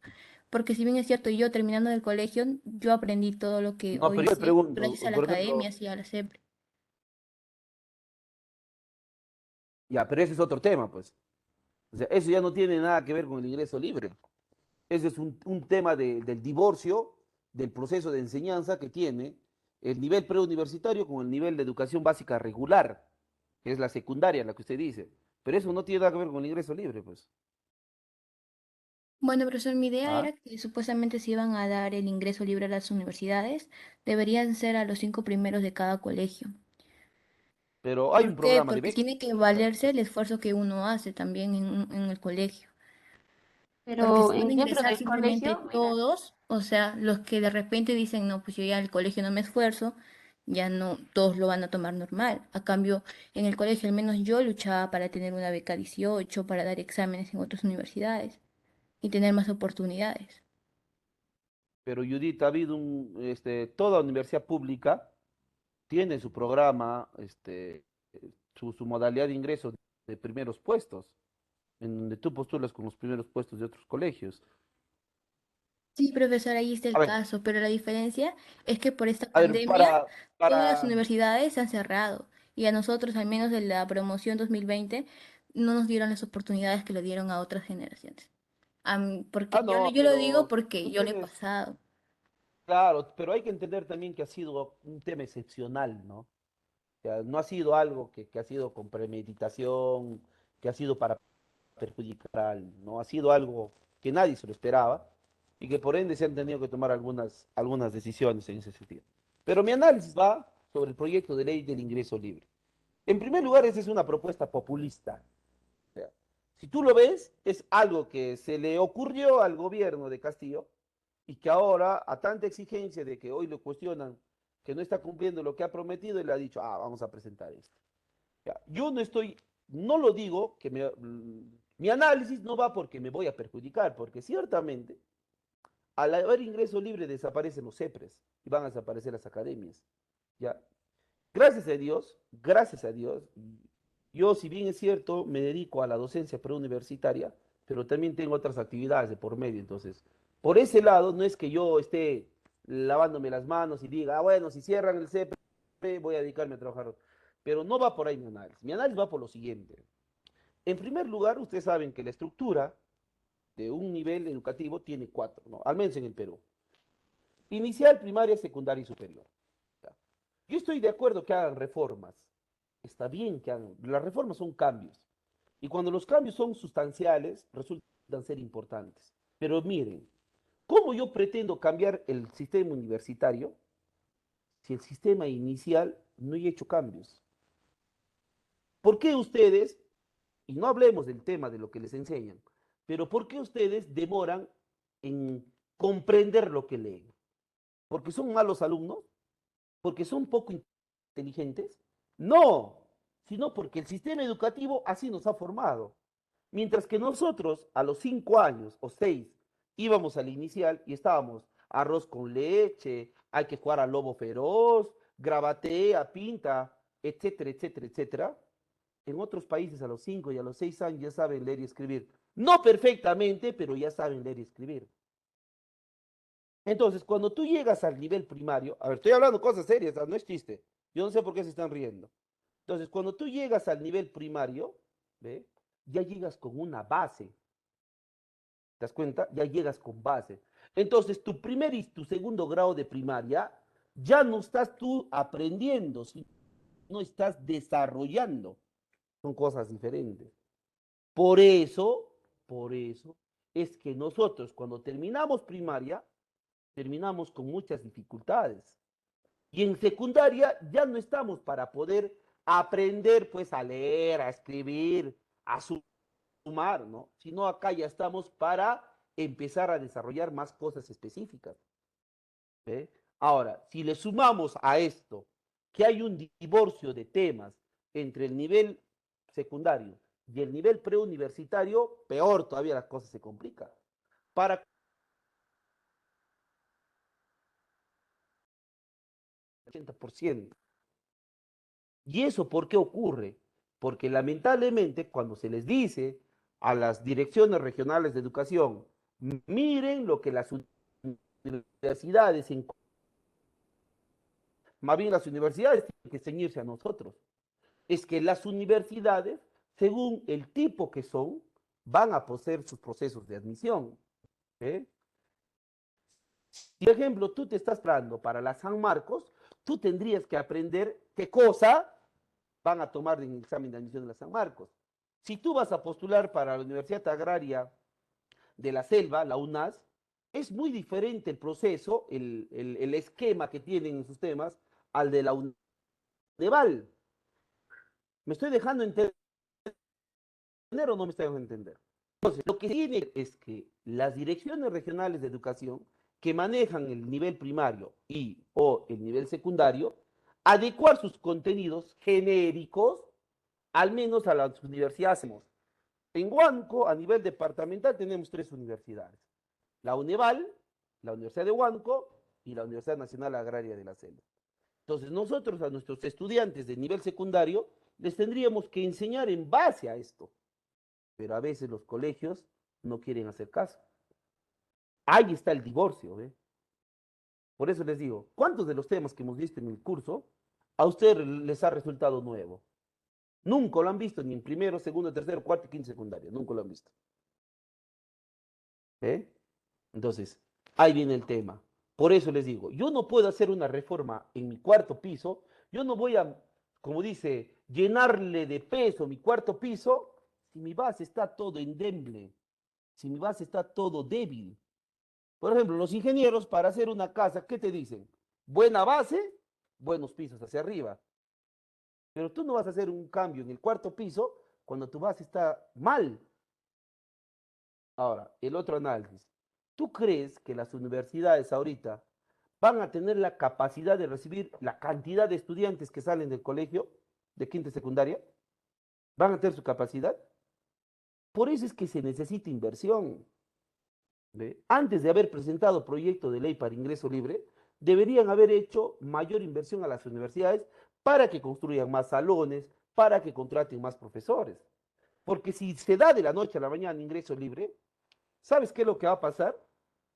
Porque si bien es cierto, yo terminando del colegio, yo aprendí todo lo que no, hoy pero yo le sé pregunto, gracias a la por academia ejemplo, y a la CEP. ya, pero ese es otro tema, pues. O sea, eso ya no tiene nada que ver con el ingreso libre. Ese es un tema del divorcio del proceso de enseñanza que tiene el nivel preuniversitario con el nivel de educación básica regular, que es la secundaria, la que usted dice. Pero eso no tiene nada que ver con el ingreso libre, pues. Bueno, profesor, mi idea ¿Ah? era que supuestamente se iban a dar el ingreso libre a las universidades, deberían ser a los 5 primeros de cada colegio. Pero hay un ¿Por qué? programa de Porque becas, tiene que valerse pues. el esfuerzo que uno hace también en el colegio. Porque Pero si van a dentro ingresar del simplemente colegio, mira, todos, o sea, los que de repente dicen, no, pues yo ya el colegio no me esfuerzo, ya no, todos lo van a tomar normal. A cambio, en el colegio al menos yo luchaba para tener una beca 18, para dar exámenes en otras universidades y tener más oportunidades. Pero Judith, ha habido toda universidad pública tiene su programa, su modalidad de ingreso de primeros puestos, en donde tú postulas con los primeros puestos de otros colegios. Sí, profesor, ahí está A el ver, caso, pero la diferencia es que por esta a ver, pandemia todas las para, universidades se han cerrado y a nosotros, al menos de la promoción 2020, no nos dieron las oportunidades que le dieron a otras generaciones. Porque no, yo lo digo pero porque tú yo lo he tienes, pasado. claro, pero hay que entender también que ha sido un tema excepcional, ¿no? O sea, no ha sido algo que ha sido con premeditación, que ha sido para perjudicial, ¿no? Ha sido algo que nadie se lo esperaba y que por ende se han tenido que tomar algunas decisiones en ese sentido. Pero mi análisis va sobre el proyecto de ley del ingreso libre. En primer lugar, esa es una propuesta populista. O sea, si tú lo ves, es algo que se le ocurrió al gobierno de Castillo y que ahora, a tanta exigencia de que hoy lo cuestionan, que no está cumpliendo lo que ha prometido, él ha dicho, vamos a presentar esto. Ya, yo no estoy, no lo digo, mi análisis no va porque me voy a perjudicar, porque ciertamente al haber ingreso libre desaparecen los CEPRES y van a desaparecer las academias. Ya, gracias a Dios, yo si bien es cierto, me dedico a la docencia preuniversitaria, pero también tengo otras actividades de por medio, entonces, por ese lado, no es que yo esté lavándome las manos y diga, bueno, si cierran el CEPRE, voy a dedicarme a trabajar. Pero no va por ahí mi análisis. Mi análisis va por lo siguiente. En primer lugar, ustedes saben que la estructura de un nivel educativo tiene cuatro, ¿no? Al menos en el Perú. Inicial, primaria, secundaria y superior. ¿Ya? Yo estoy de acuerdo que hagan reformas. Está bien que hagan. Las reformas son cambios. Y cuando los cambios son sustanciales, resultan ser importantes. Pero miren, ¿cómo yo pretendo cambiar el sistema universitario si el sistema inicial no hay hecho cambios? ¿Por qué ustedes, y no hablemos del tema de lo que les enseñan, pero por qué ustedes demoran en comprender lo que leen? ¿Porque son malos alumnos? ¿Porque son poco inteligentes? No, sino porque el sistema educativo así nos ha formado. Mientras que nosotros a los 5 años o 6 íbamos al inicial y estábamos arroz con leche, hay que jugar al lobo feroz, grabatea, pinta, etcétera, etcétera, etcétera. En otros países a los 5 y a los 6 años ya saben leer y escribir. No perfectamente, pero ya saben leer y escribir. Entonces, cuando tú llegas al nivel primario, a ver, estoy hablando cosas serias, no es chiste. Yo no sé por qué se están riendo. Entonces, cuando tú llegas al nivel primario, ¿ve? Ya llegas con una base. ¿Te das cuenta? Ya llegas con base. Entonces, tu primer y tu segundo grado de primaria, ya no estás tú aprendiendo, sino estás desarrollando. Son cosas diferentes. Por eso es que nosotros cuando terminamos primaria, terminamos con muchas dificultades. Y en secundaria ya no estamos para poder aprender pues a leer, a escribir, a sumar, ¿no? Sino acá ya estamos para empezar a desarrollar más cosas específicas. ¿Eh? Ahora, si le sumamos a esto que hay un divorcio de temas entre el nivel secundario y el nivel preuniversitario, peor todavía las cosas se complican. Para 80%. ¿Y eso por qué ocurre? Porque lamentablemente cuando se les dice a las direcciones regionales de educación, miren lo que las universidades, más bien las universidades tienen que ceñirse a nosotros. Es que las universidades, según el tipo que son, van a poseer sus procesos de admisión. ¿Eh? Si, por ejemplo, tú te estás preparando para la San Marcos, tú tendrías que aprender qué cosa van a tomar en el examen de admisión de la San Marcos. Si tú vas a postular para la Universidad Agraria de la Selva, la UNAS, es muy diferente el proceso, el esquema que tienen en sus temas al de la UNEVAL. ¿Me estoy dejando entender o no me estoy dejando entender? Entonces, lo que tiene es que las direcciones regionales de educación que manejan el nivel primario y o el nivel secundario, adecuar sus contenidos genéricos al menos a las universidades. En Huánuco, a nivel departamental, tenemos 3 universidades. La UNEVAL, la Universidad de Huánuco y la Universidad Nacional Agraria de la Selva. Entonces, nosotros a nuestros estudiantes de nivel secundario les tendríamos que enseñar en base a esto. Pero a veces los colegios no quieren hacer caso. Ahí está el divorcio, ¿ve? Por eso les digo, ¿cuántos de los temas que hemos visto en el curso a ustedes les ha resultado nuevo? Nunca lo han visto ni en primero, segundo, tercero, cuarto y quinto secundaria. Nunca lo han visto. ¿Eh? Entonces, ahí viene el tema. Por eso les digo, yo no puedo hacer una reforma en mi cuarto piso. Yo no voy a, como dice, llenarle de peso mi cuarto piso si mi base está todo endeble, si mi base está todo débil. Por ejemplo, los ingenieros para hacer una casa, ¿qué te dicen? Buena base, buenos pisos hacia arriba. Pero tú no vas a hacer un cambio en el cuarto piso cuando tu base está mal. Ahora, el otro análisis. ¿Tú crees que las universidades ahorita van a tener la capacidad de recibir la cantidad de estudiantes que salen del colegio de quinta y secundaria? ¿Van a tener su capacidad? Por eso es que se necesita inversión. ¿Ve? Antes de haber presentado proyecto de ley para ingreso libre, deberían haber hecho mayor inversión a las universidades para que construyan más salones, para que contraten más profesores. Porque si se da de la noche a la mañana ingreso libre, ¿sabes qué es lo que va a pasar?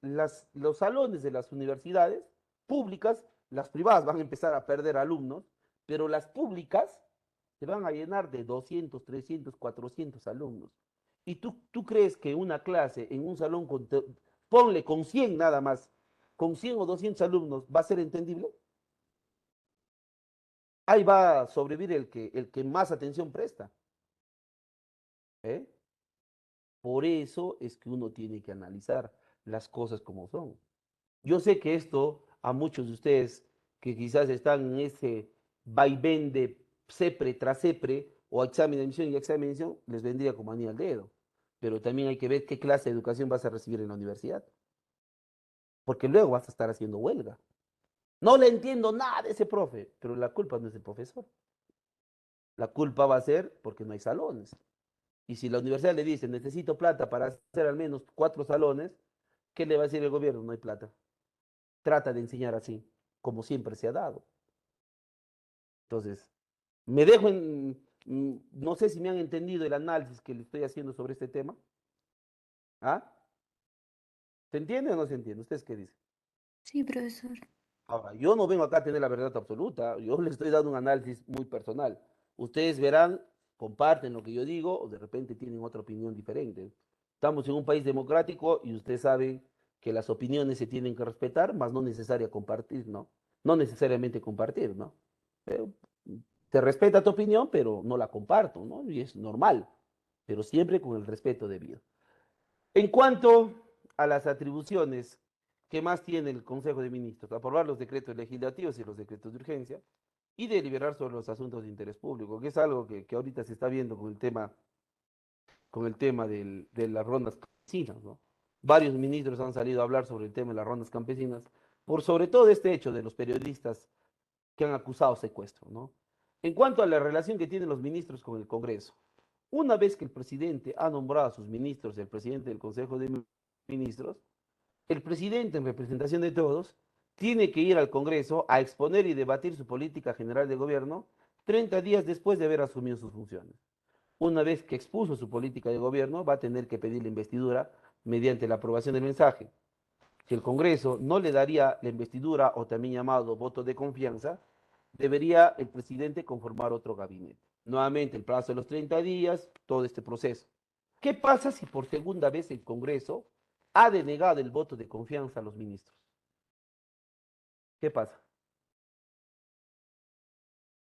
Los salones de las universidades públicas, las privadas van a empezar a perder alumnos, pero las públicas se van a llenar de 200, 300, 400 alumnos. ¿Y tú crees que una clase en un salón, ponle con 100 nada más, con 100 o 200 alumnos, va a ser entendible? Ahí va a sobrevivir el que más atención presta. ¿Eh? Por eso es que uno tiene que analizar las cosas como son. Yo sé que esto a muchos de ustedes que quizás están en ese vaivén de CEPRE tras CEPRE, o examen de admisión y examen de admisión, les vendría como anillo al dedo. Pero también hay que ver qué clase de educación vas a recibir en la universidad. Porque luego vas a estar haciendo huelga. No le entiendo nada de ese profe, pero la culpa no es del profesor. La culpa va a ser porque no hay salones. Y si la universidad le dice, necesito plata para hacer al menos 4 salones, ¿qué le va a decir el gobierno? No hay plata. Trata de enseñar así, como siempre se ha dado. Entonces, me dejo en, no sé si me han entendido el análisis que le estoy haciendo sobre este tema. ¿Ah? ¿Se entiende o no se entiende? ¿Ustedes qué dicen? Sí, profesor. Ahora, yo no vengo acá a tener la verdad absoluta, yo les estoy dando un análisis muy personal. Ustedes verán, comparten lo que yo digo o de repente tienen otra opinión diferente. Estamos en un país democrático y ustedes saben que las opiniones se tienen que respetar, más no necesaria compartir, ¿no? No necesariamente compartir, ¿no? Pero, se respeta tu opinión, pero no la comparto, ¿no? Y es normal, pero siempre con el respeto debido. En cuanto a las atribuciones que más tiene el Consejo de Ministros, aprobar los decretos legislativos y los decretos de urgencia y deliberar sobre los asuntos de interés público, que es algo que ahorita se está viendo con el tema de las rondas campesinas, ¿no? Varios ministros han salido a hablar sobre el tema de las rondas campesinas, por sobre todo este hecho de los periodistas que han acusado secuestro, ¿no? En cuanto a la relación que tienen los ministros con el Congreso, una vez que el presidente ha nombrado a sus ministros, el presidente del Consejo de Ministros, el presidente, en representación de todos, tiene que ir al Congreso a exponer y debatir su política general de gobierno 30 días después de haber asumido sus funciones. Una vez que expuso su política de gobierno, va a tener que pedir la investidura mediante la aprobación del mensaje. Si el Congreso no le daría la investidura o también llamado voto de confianza, debería el presidente conformar otro gabinete. Nuevamente, el plazo de los 30 días, todo este proceso. ¿Qué pasa si por segunda vez el Congreso ha denegado el voto de confianza a los ministros? ¿Qué pasa?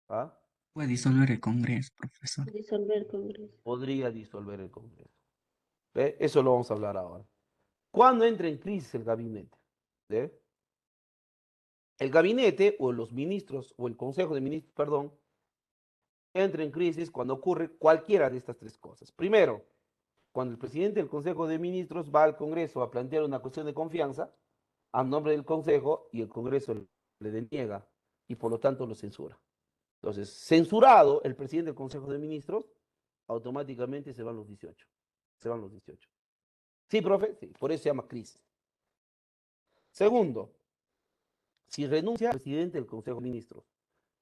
¿Ah? Puede disolver el Congreso, profesor. Disolver el Congreso. Podría disolver el Congreso. ¿Ve? Eso lo vamos a hablar ahora. ¿Cuándo entra en crisis el gabinete? ¿Ve? El gabinete o los ministros o el Consejo de Ministros, perdón, entra en crisis cuando ocurre cualquiera de estas tres cosas. Primero, cuando el presidente del Consejo de Ministros va al Congreso a plantear una cuestión de confianza a nombre del Consejo y el Congreso le deniega y por lo tanto lo censura. Entonces, censurado el presidente del Consejo de Ministros, automáticamente se van los 18. Se van los 18. ¿Sí, profe? Sí, por eso se llama crisis. Segundo, si renuncia el presidente del Consejo de Ministros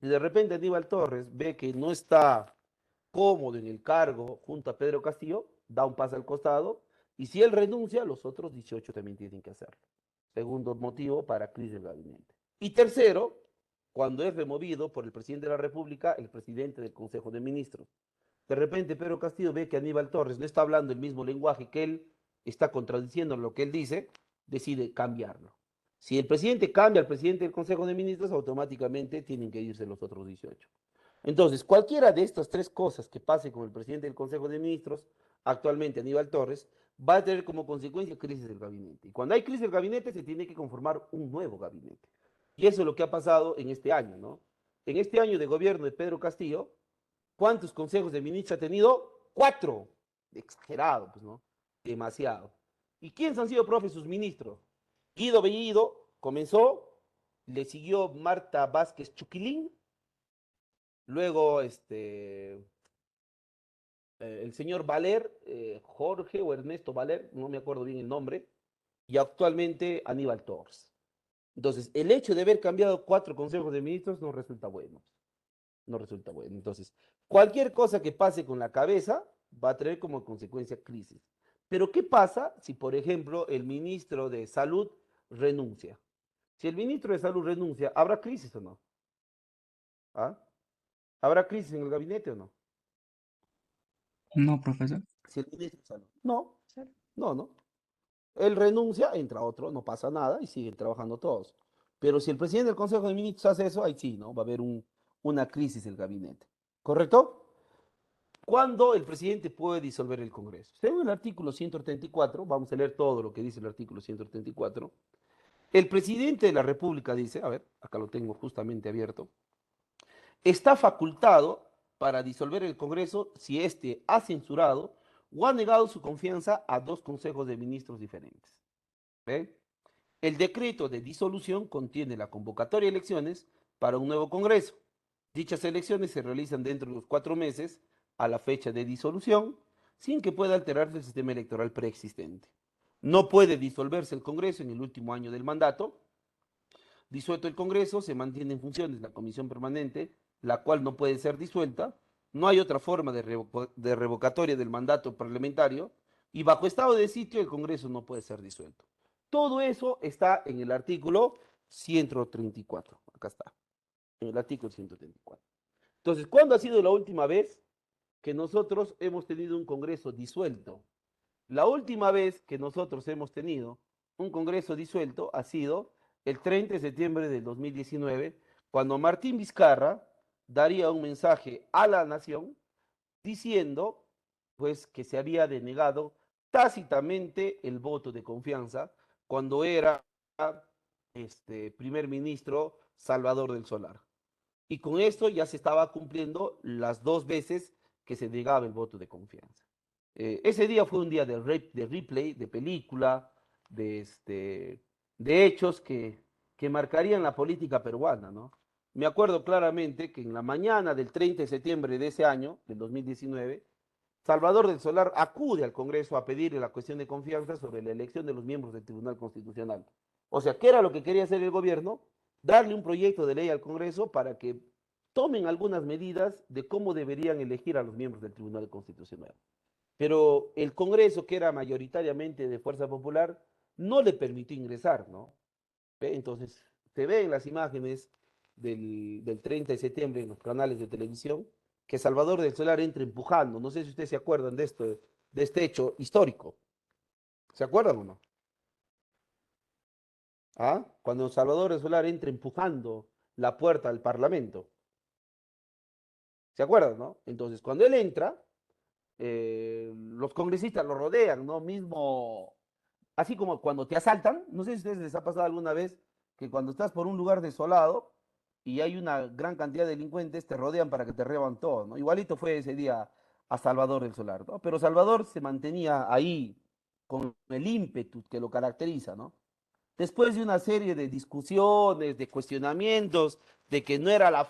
y de repente Aníbal Torres ve que no está cómodo en el cargo junto a Pedro Castillo, da un paso al costado y si él renuncia, los otros 18 también tienen que hacerlo. Segundo motivo para crisis del gabinete. Y tercero, cuando es removido por el presidente de la República, el presidente del Consejo de Ministros. De repente Pedro Castillo ve que Aníbal Torres no está hablando el mismo lenguaje que él, está contradiciendo lo que él dice, decide cambiarlo. Si el presidente cambia al presidente del Consejo de Ministros, automáticamente tienen que irse los otros 18. Entonces, cualquiera de estas tres cosas que pase con el presidente del Consejo de Ministros, actualmente Aníbal Torres, va a tener como consecuencia crisis del gabinete. Y cuando hay crisis del gabinete, se tiene que conformar un nuevo gabinete. Y eso es lo que ha pasado en este año, ¿no? En este año de gobierno de Pedro Castillo, ¿cuántos consejos de ministros ha tenido? 4. Exagerado, pues, ¿no? Demasiado. ¿Y quiénes han sido, profe, sus ministros? Guido Bellido comenzó, le siguió Marta Vázquez Chuquilín, luego el señor Valer, Jorge o Ernesto Valer, no me acuerdo bien el nombre, y actualmente Aníbal Torres. Entonces, el hecho de haber cambiado 4 consejos de ministros no resulta bueno. No resulta bueno. Entonces, cualquier cosa que pase con la cabeza va a traer como consecuencia crisis. Pero, ¿qué pasa si, por ejemplo, el ministro de Salud renuncia? Si el ministro de Salud renuncia, ¿habrá crisis o no? ¿Ah? ¿Habrá crisis en el gabinete o no? No, profesor. Si el ministro de Salud. No, no. Él renuncia, entra otro, no pasa nada y siguen trabajando todos. Pero si el presidente del Consejo de Ministros hace eso, ahí sí, ¿no? Va a haber una crisis del gabinete. ¿Correcto? ¿Cuándo el presidente puede disolver el Congreso? Según el artículo 134, vamos a leer todo lo que dice el artículo 134, El presidente de la República dice, a ver, acá lo tengo justamente abierto, está facultado para disolver el Congreso si éste ha censurado o ha negado su confianza a dos consejos de ministros diferentes. ¿Ve? El decreto de disolución contiene la convocatoria de elecciones para un nuevo Congreso. Dichas elecciones se realizan dentro de los 4 meses a la fecha de disolución, sin que pueda alterarse el sistema electoral preexistente. No puede disolverse el Congreso en el último año del mandato. Disuelto el Congreso, se mantiene en funciones la comisión permanente, la cual no puede ser disuelta. No hay otra forma de revocatoria del mandato parlamentario y bajo estado de sitio el Congreso no puede ser disuelto. Todo eso está en el artículo 134. Acá está, en el artículo 134. Entonces, ¿cuándo ha sido la última vez que nosotros hemos tenido un Congreso disuelto? La última vez que nosotros hemos tenido un Congreso disuelto ha sido el 30 de septiembre del 2019, cuando Martín Vizcarra daría un mensaje a la nación diciendo pues que se había denegado tácitamente el voto de confianza cuando era primer ministro Salvador del Solar. Y con esto ya se estaba cumpliendo las 2 veces que se negaba el voto de confianza. Ese día fue un día de replay, de película, de hechos que marcarían la política peruana, ¿no? Me acuerdo claramente que en la mañana del 30 de septiembre de ese año, del 2019, Salvador del Solar acude al Congreso a pedirle la cuestión de confianza sobre la elección de los miembros del Tribunal Constitucional. O sea, ¿qué era lo que quería hacer el gobierno? Darle un proyecto de ley al Congreso para que tomen algunas medidas de cómo deberían elegir a los miembros del Tribunal Constitucional. Pero el Congreso, que era mayoritariamente de Fuerza Popular, no le permitió ingresar, ¿no? Entonces, se ve en las imágenes del 30 de septiembre en los canales de televisión que Salvador del Solar entra empujando. No sé si ustedes se acuerdan de este hecho histórico. ¿Se acuerdan o no? ¿Ah? Cuando Salvador del Solar entra empujando la puerta al Parlamento. ¿Se acuerdan, no? Entonces, cuando él entra, los congresistas lo rodean, ¿no? Mismo, así como cuando te asaltan, no sé si a ustedes les ha pasado alguna vez que cuando estás por un lugar desolado y hay una gran cantidad de delincuentes, te rodean para que te roban todo, ¿no? Igualito fue ese día a Salvador del Solar, ¿no? Pero Salvador se mantenía ahí con el ímpetu que lo caracteriza, ¿no? Después de una serie de discusiones, de cuestionamientos, de que no era la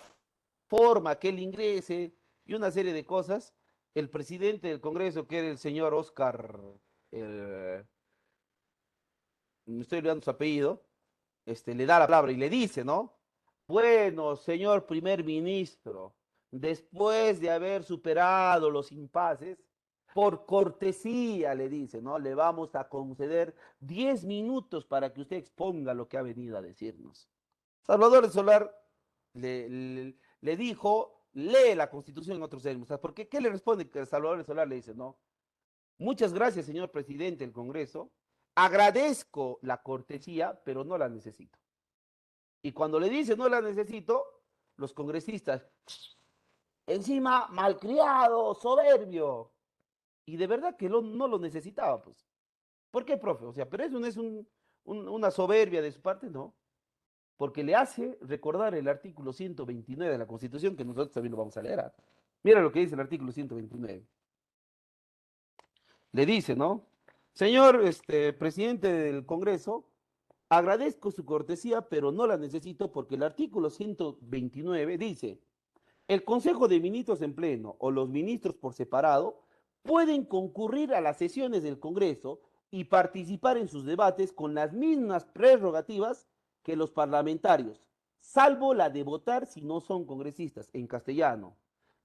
forma que él ingrese y una serie de cosas, el presidente del Congreso, que era el señor Oscar, me estoy olvidando su apellido, le da la palabra y le dice, ¿no? Bueno, señor primer ministro, después de haber superado los impases, por cortesía, le dice, ¿no? Le vamos a conceder 10 minutos para que usted exponga lo que ha venido a decirnos. Salvador Solar le dijo, lee la Constitución en otros términos. ¿Por qué? ¿Qué le responde? Que Salvador Solar le dice, no, muchas gracias, señor presidente del Congreso, agradezco la cortesía, pero no la necesito. Y cuando le dice no la necesito, los congresistas, encima malcriado, soberbio. Y de verdad que no lo necesitaba, pues. ¿Por qué, profe? O sea, pero eso no es una soberbia de su parte, no. Porque le hace recordar el artículo 129 de la Constitución, que nosotros también lo vamos a leer. Mira lo que dice el artículo 129. Le dice, ¿no? Señor presidente del Congreso, agradezco su cortesía, pero no la necesito porque el artículo 129 dice, el Consejo de Ministros en pleno o los ministros por separado pueden concurrir a las sesiones del Congreso y participar en sus debates con las mismas prerrogativas que los parlamentarios, salvo la de votar si no son congresistas, en castellano.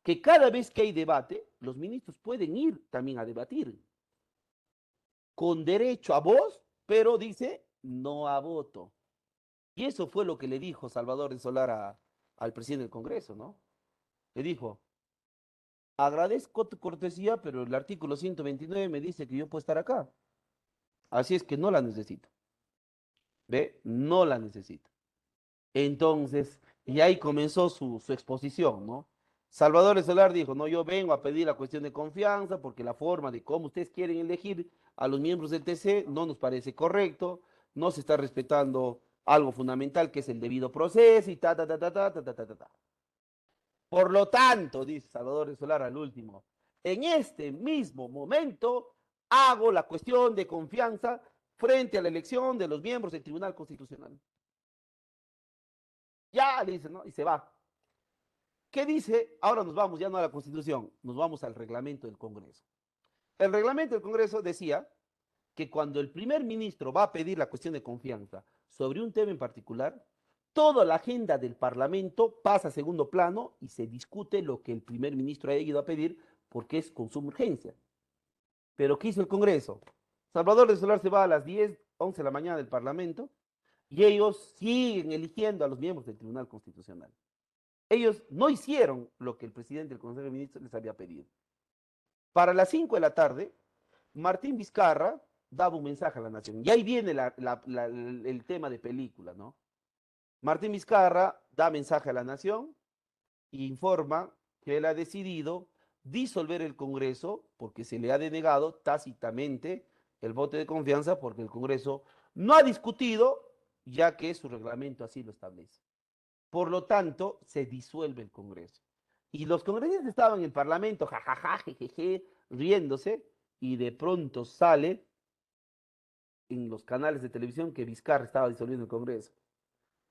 Que cada vez que hay debate, los ministros pueden ir también a debatir, con derecho a voz, pero dice no a voto. Y eso fue lo que le dijo Salvador del Solar al presidente del Congreso, ¿no? Le dijo, agradezco tu cortesía, pero el artículo 129 me dice que yo puedo estar acá. Así es que no la necesito. ¿Ve? No la necesito. Entonces, y ahí comenzó su exposición, ¿no? Salvador Solar dijo, no, yo vengo a pedir la cuestión de confianza porque la forma de cómo ustedes quieren elegir a los miembros del TC no nos parece correcto, no se está respetando algo fundamental que es el debido proceso y ta, ta, ta, ta, ta, ta, ta, ta, ta, ta. Por lo tanto, dice Salvador de Solar al último, en este mismo momento hago la cuestión de confianza frente a la elección de los miembros del Tribunal Constitucional. Ya, le dice, ¿no? Y se va. ¿Qué dice? Ahora nos vamos ya no a la Constitución, nos vamos al reglamento del Congreso. El reglamento del Congreso decía que cuando el primer ministro va a pedir la cuestión de confianza sobre un tema en particular, toda la agenda del Parlamento pasa a segundo plano y se discute lo que el primer ministro ha ido a pedir porque es con suma urgencia. Pero ¿qué hizo el Congreso? Salvador de Solar se va a las 10, 11 de la mañana del Parlamento y ellos siguen eligiendo a los miembros del Tribunal Constitucional. Ellos no hicieron lo que el presidente del Consejo de Ministros les había pedido. Para las 5 de la tarde, Martín Vizcarra daba un mensaje a la nación. Y ahí viene el tema de película, ¿no? Martín Vizcarra da mensaje a la nación e informa que él ha decidido disolver el Congreso porque se le ha denegado tácitamente el voto de confianza porque el Congreso no ha discutido ya que su reglamento así lo establece. Por lo tanto, se disuelve el Congreso. Y los congresistas estaban en el Parlamento, jajaja, jejeje, riéndose, y de pronto sale en los canales de televisión que Vizcarra estaba disolviendo el Congreso.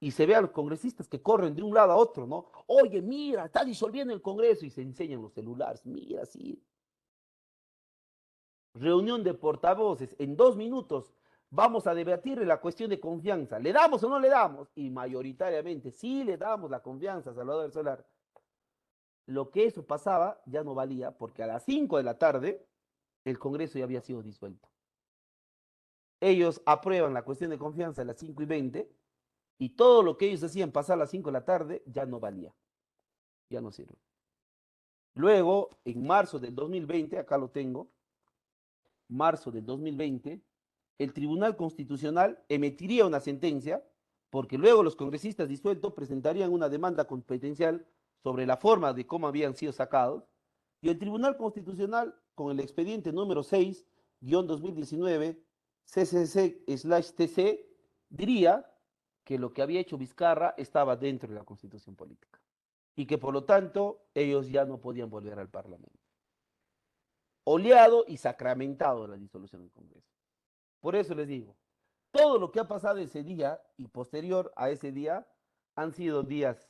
Y se ve a los congresistas que corren de un lado a otro, ¿no? Oye, mira, está disolviendo el Congreso, y se enseñan los celulares, mira, sí. Reunión de portavoces, en 2 minutos vamos a debatir la cuestión de confianza. ¿Le damos o no le damos? Y mayoritariamente sí le damos la confianza a Salvador del Solar. Lo que eso pasaba ya no valía porque a las 5 de la tarde el Congreso ya había sido disuelto. Ellos aprueban la cuestión de confianza a las 5:20 y todo lo que ellos hacían pasar a las 5 de la tarde ya no valía, ya no sirve. Luego, en marzo del 2020, acá lo tengo, marzo del 2020, el Tribunal Constitucional emitiría una sentencia porque luego los congresistas disueltos presentarían una demanda competencial sobre la forma de cómo habían sido sacados y el Tribunal Constitucional, con el expediente número 6-2019, CCC/TC, diría que lo que había hecho Vizcarra estaba dentro de la Constitución política y que por lo tanto ellos ya no podían volver al Parlamento. Oleado y sacramentado la disolución del Congreso. Por eso les digo, todo lo que ha pasado ese día y posterior a ese día han sido días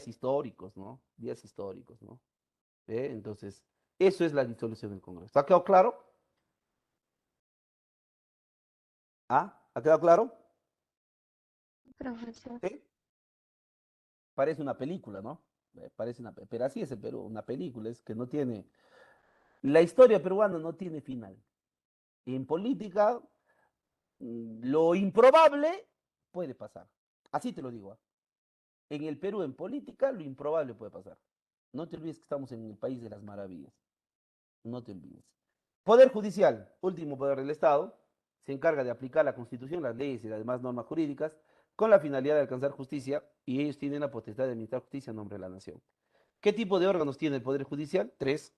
históricos, ¿no? Días históricos, ¿no? Entonces, eso es la disolución del Congreso. ¿Ha quedado claro? ¿Ah? ¿Ha quedado claro? Profesor. ¿Sí? Parece una película, ¿no? Pero así es el Perú, una película, es que no tiene, la historia peruana no tiene final. Y en política, lo improbable puede pasar. Así te lo digo. En el Perú, en política, lo improbable puede pasar. No te olvides que estamos en el país de las maravillas. No te olvides. Poder judicial, último poder del Estado, se encarga de aplicar la Constitución, las leyes y las demás normas jurídicas con la finalidad de alcanzar justicia y ellos tienen la potestad de administrar justicia en nombre de la nación. ¿Qué tipo de órganos tiene el Poder Judicial? 3.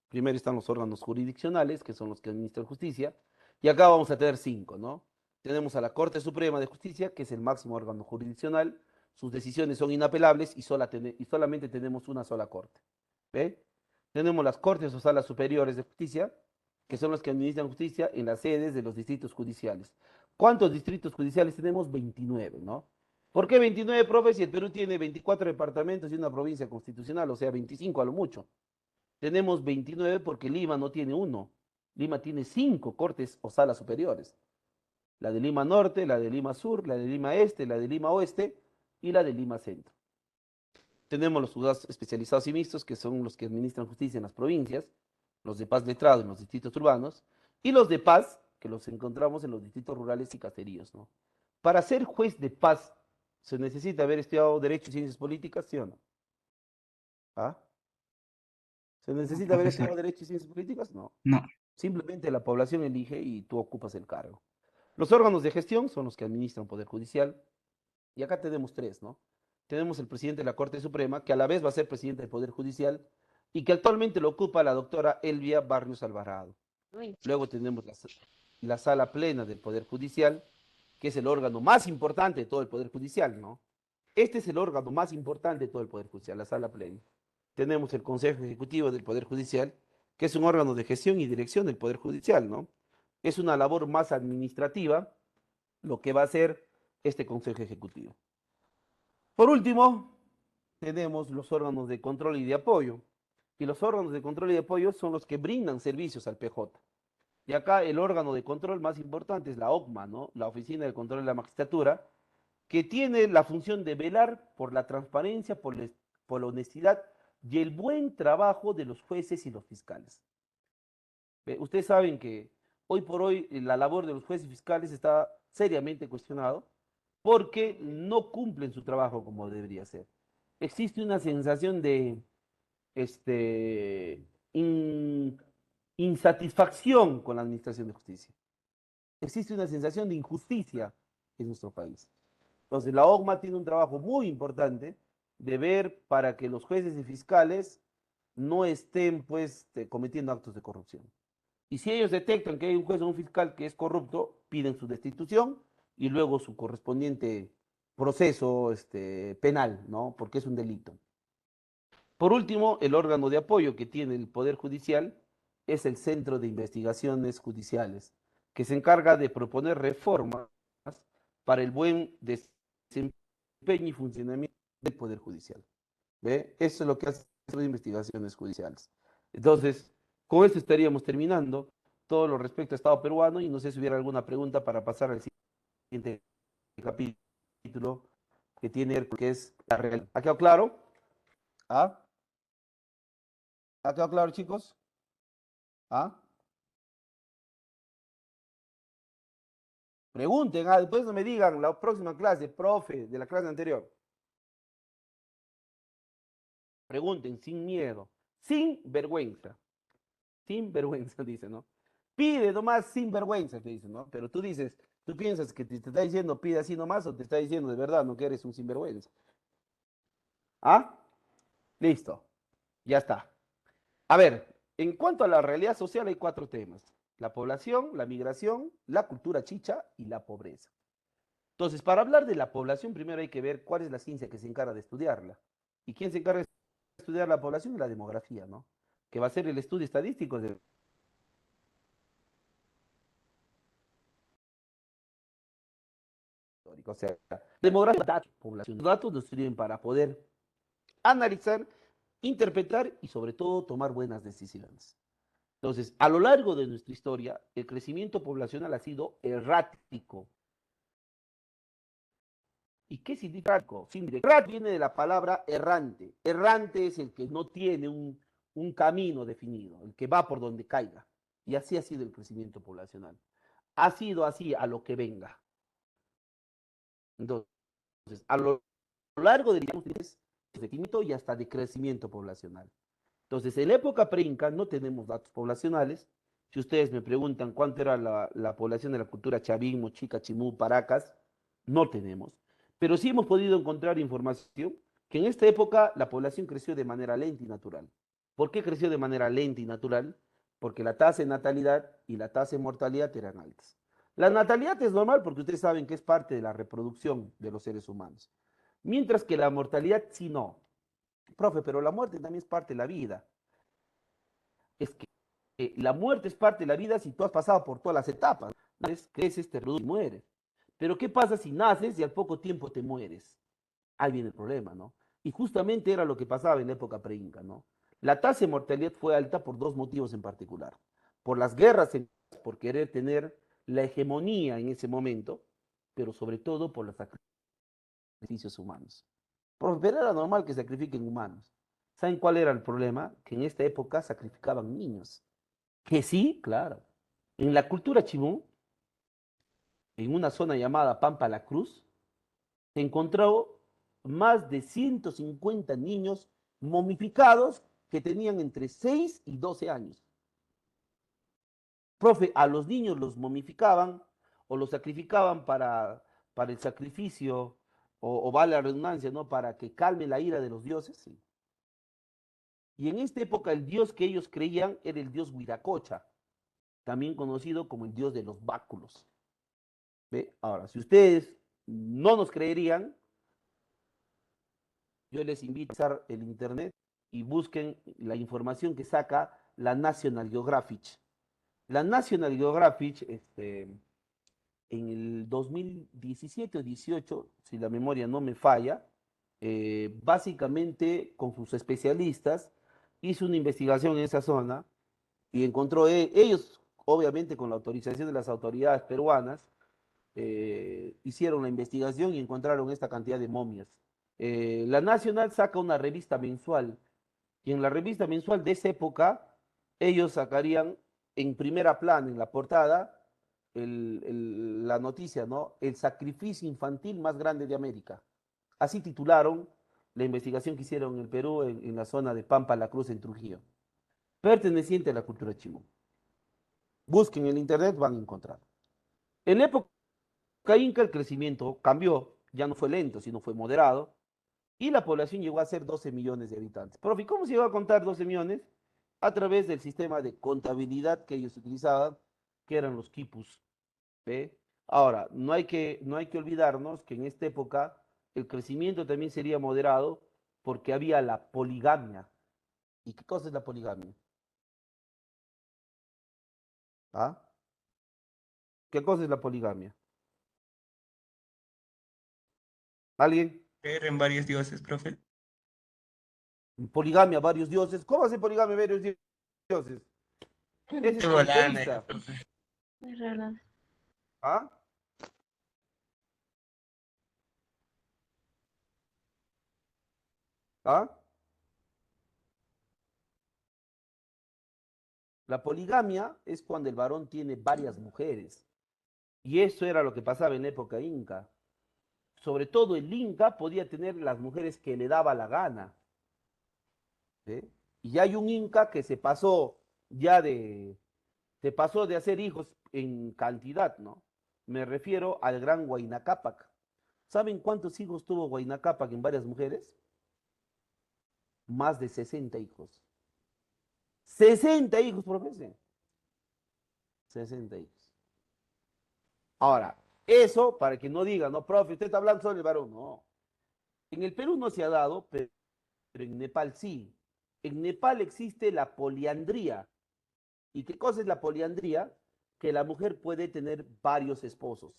Primero están los órganos jurisdiccionales, que son los que administran justicia, y acá vamos a tener 5, ¿no? Tenemos a la Corte Suprema de Justicia, que es el máximo órgano jurisdiccional, sus decisiones son inapelables y solamente tenemos una sola corte. ¿Ve? Tenemos las Cortes o Salas Superiores de Justicia, que son los que administran justicia en las sedes de los distritos judiciales. ¿Cuántos distritos judiciales tenemos? 29, ¿no? ¿Por qué 29, profe? Si el Perú tiene 24 departamentos y una provincia constitucional, o sea, 25 a lo mucho. Tenemos 29 porque Lima no tiene 1. Lima tiene 5 cortes o salas superiores. La de Lima Norte, la de Lima Sur, la de Lima Este, la de Lima Oeste y la de Lima Centro. Tenemos los juzgados especializados y mixtos, que son los que administran justicia en las provincias, los de paz letrado en los distritos urbanos, y los de paz, que los encontramos en los distritos rurales y caseríos, ¿no? Para ser juez de paz, ¿se necesita haber estudiado Derecho y Ciencias Políticas, sí o no? ¿Ah? ¿Se necesita haber Profesor, estudiado Derecho y Ciencias Políticas? No. no. Simplemente la población elige y tú ocupas el cargo. Los órganos de gestión son los que administran Poder Judicial, y acá tenemos 3, ¿no? Tenemos el presidente de la Corte Suprema, que a la vez va a ser presidente del Poder Judicial, y que actualmente lo ocupa la doctora Elvia Barrios Alvarado. Luego tenemos la sala plena del Poder Judicial, que es el órgano más importante de todo el Poder Judicial, ¿no? Este es el órgano más importante de todo el Poder Judicial, la Sala Plena. Tenemos el Consejo Ejecutivo del Poder Judicial, que es un órgano de gestión y dirección del Poder Judicial, ¿no? Es una labor más administrativa lo que va a hacer este Consejo Ejecutivo. Por último, tenemos los órganos de control y de apoyo. Y los órganos de control y de apoyo son los que brindan servicios al PJ. Y acá el órgano de control más importante es la OCMA, ¿no? La Oficina de Control de la Magistratura, que tiene la función de velar por la transparencia, por la honestidad y el buen trabajo de los jueces y los fiscales. Ustedes saben que hoy por hoy la labor de los jueces y fiscales está seriamente cuestionado porque no cumplen su trabajo como debería ser. Existe una sensación de in, insatisfacción con la administración de justicia. Existe una sensación de injusticia en nuestro país. Entonces, la OCMA tiene un trabajo muy importante de ver para que los jueces y fiscales no estén, pues, cometiendo actos de corrupción. Y si ellos detectan que hay un juez o un fiscal que es corrupto, piden su destitución y luego su correspondiente proceso penal, ¿no? Porque es un delito. Por último, el órgano de apoyo que tiene el Poder Judicial es el Centro de Investigaciones Judiciales, que se encarga de proponer reformas para el buen desempeño y funcionamiento del Poder Judicial. ¿Ve? Eso es lo que hace el Centro de Investigaciones Judiciales. Entonces, con esto estaríamos terminando todo lo respecto al Estado peruano y no sé si hubiera alguna pregunta para pasar al siguiente capítulo que tiene, que es la realidad. ¿Ha quedado claro? ¿Ah? ¿Ha quedado claro, chicos? ¿Ah? Pregunten, después no me digan la próxima clase, profe, de la clase anterior. Pregunten sin miedo, sin vergüenza. Sin vergüenza, dice, ¿no? Pide nomás sin vergüenza, te dice, ¿no? Pero tú dices, tú piensas que te está diciendo pide así nomás o te está diciendo de verdad, no que eres un sinvergüenza. ¿Ah? Listo. Ya está. A ver, en cuanto a la realidad social hay 4 temas. La población, la migración, la cultura chicha y la pobreza. Entonces, para hablar de la población, primero hay que ver cuál es la ciencia que se encarga de estudiarla. ¿Y quién se encarga de estudiar la población? Es la demografía, ¿no? Que va a ser el estudio estadístico de... O sea, demografía, datos, población. Los datos nos sirven para poder analizar, interpretar y sobre todo tomar buenas decisiones. Entonces, a lo largo de nuestra historia, el crecimiento poblacional ha sido errático. ¿Y qué significa errático? Errático viene de la palabra errante. Errante es el que no tiene un camino definido, el que va por donde caiga. Y así ha sido el crecimiento poblacional. Ha sido así a lo que venga. Entonces, a lo largo del crecimiento y hasta de crecimiento poblacional. Entonces, en la época pre-inca no tenemos datos poblacionales. Si ustedes me preguntan cuánto era la población de la cultura Chavín, Mochica, Chimú, Paracas, no tenemos. Pero sí hemos podido encontrar información que en esta época la población creció de manera lenta y natural. ¿Por qué creció de manera lenta y natural? Porque la tasa de natalidad y la tasa de mortalidad eran altas. La natalidad es normal porque ustedes saben que es parte de la reproducción de los seres humanos. Mientras que la mortalidad sí no. Profe, pero la muerte también es parte de la vida. Es que la muerte es parte de la vida si tú has pasado por todas las etapas. Naces, creces, te reproduces y mueres. Pero ¿qué pasa si naces y al poco tiempo te mueres? Ahí viene el problema, ¿no? Y justamente era lo que pasaba en la época pre-inca, ¿no? La tasa de mortalidad fue alta por 2 motivos en particular. Por las guerras, por querer tener la hegemonía en ese momento, pero sobre todo por los sacrificios humanos. Pero era normal que sacrifiquen humanos. ¿Saben cuál era el problema? Que en esta época sacrificaban niños. Que sí, claro. En la cultura chimú, en una zona llamada Pampa La Cruz, se encontró más de 150 niños momificados que tenían entre 6 y 12 años. Profe, a los niños los momificaban o los sacrificaban para el sacrificio, o vale la redundancia, ¿no? Para que calme la ira de los dioses. Sí. Y en esta época el dios que ellos creían era el dios Huiracocha, también conocido como el dios de los báculos. ¿Ve? Ahora, si ustedes no nos creerían, yo les invito a usar el internet y busquen la información que saca la National Geographic. La National Geographic, en el 2017 o 18, si la memoria no me falla, básicamente con sus especialistas hizo una investigación en esa zona y encontró ellos, obviamente con la autorización de las autoridades peruanas, hicieron la investigación y encontraron esta cantidad de momias. La Nacional saca una revista mensual y en la revista mensual de esa época ellos sacarían en primera plana, en la portada, la noticia, ¿no? El sacrificio infantil más grande de América. Así titularon la investigación que hicieron en el Perú, en la zona de Pampa La Cruz, en Trujillo, perteneciente a la cultura chimú. Busquen en internet, van a encontrar. En época inca el crecimiento cambió, ya no fue lento, sino fue moderado, y la población llegó a ser 12 millones de habitantes. Profe, ¿cómo se iba a contar 12 millones? A través del sistema de contabilidad que ellos utilizaban, que eran los quipus. ¿Ve? Ahora, no hay que olvidarnos que en esta época el crecimiento también sería moderado porque había la poligamia. ¿Y qué cosa es la poligamia? ¿Ah? ¿Qué cosa es la poligamia? ¿Alguien? Creer en varios dioses, profe. Poligamia, varios dioses. ¿Cómo hace poligamia, varios dioses? Ese es Qué volanda, politeísta. profe. Es raro. ¿Ah? ¿Ah? La poligamia es cuando el varón tiene varias mujeres. Y eso era lo que pasaba en la época inca. Sobre todo el inca podía tener las mujeres que le daba la gana. ¿Sí? Y hay un inca que se pasó de hacer hijos en cantidad, ¿no? Me refiero al gran Huayna Cápac. ¿Saben cuántos hijos tuvo Huayna Cápac en varias mujeres? Más de 60 hijos. 60 hijos, profesor. 60 hijos. Ahora, eso para que no digan, no, profe, usted está hablando sobre el varón. No. En el Perú no se ha dado, pero en Nepal sí. En Nepal existe la poliandría. ¿Y qué cosa es la poliandría? Que la mujer puede tener varios esposos.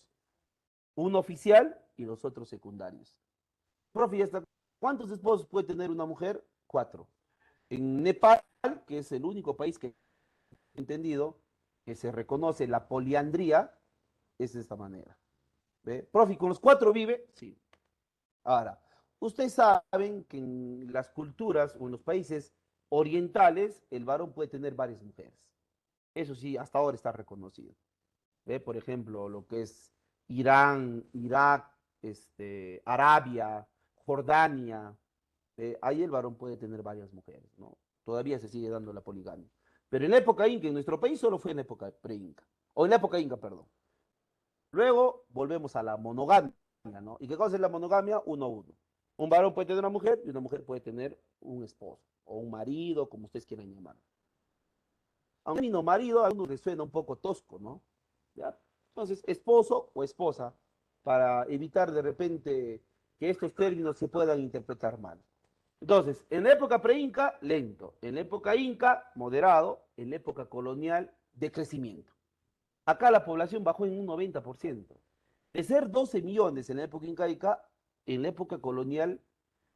Uno oficial y los otros secundarios. Profe, ¿cuántos esposos puede tener una mujer? 4. En Nepal, que es el único país que he entendido que se reconoce la poliandría, es de esta manera. ¿Ve? Profe, ¿con los 4 vive? Sí. Ahora, ustedes saben que en las culturas o en los países orientales, el varón puede tener varias mujeres. Eso sí, hasta ahora está reconocido. ¿Ve? Por ejemplo, lo que es Irán, Irak, Arabia, Jordania. Ahí el varón puede tener varias mujeres, ¿no? Todavía se sigue dando la poligamia. Pero en la época inca, en nuestro país solo fue en la época pre-inca. O en la época inca, perdón. Luego volvemos a la monogamia, ¿no? ¿Y qué cosa es la monogamia? Uno a uno. Un varón puede tener una mujer y una mujer puede tener un esposo o un marido, como ustedes quieran llamar. Aunque el término marido a uno le suena un poco tosco, ¿no? ¿Ya? Entonces, esposo o esposa, para evitar de repente que estos términos se puedan interpretar mal. Entonces, en la época pre-inca, lento. En la época inca, moderado. En la época colonial, de crecimiento. Acá la población bajó en un 90%. De ser 12 millones en la época incaica, en la época colonial,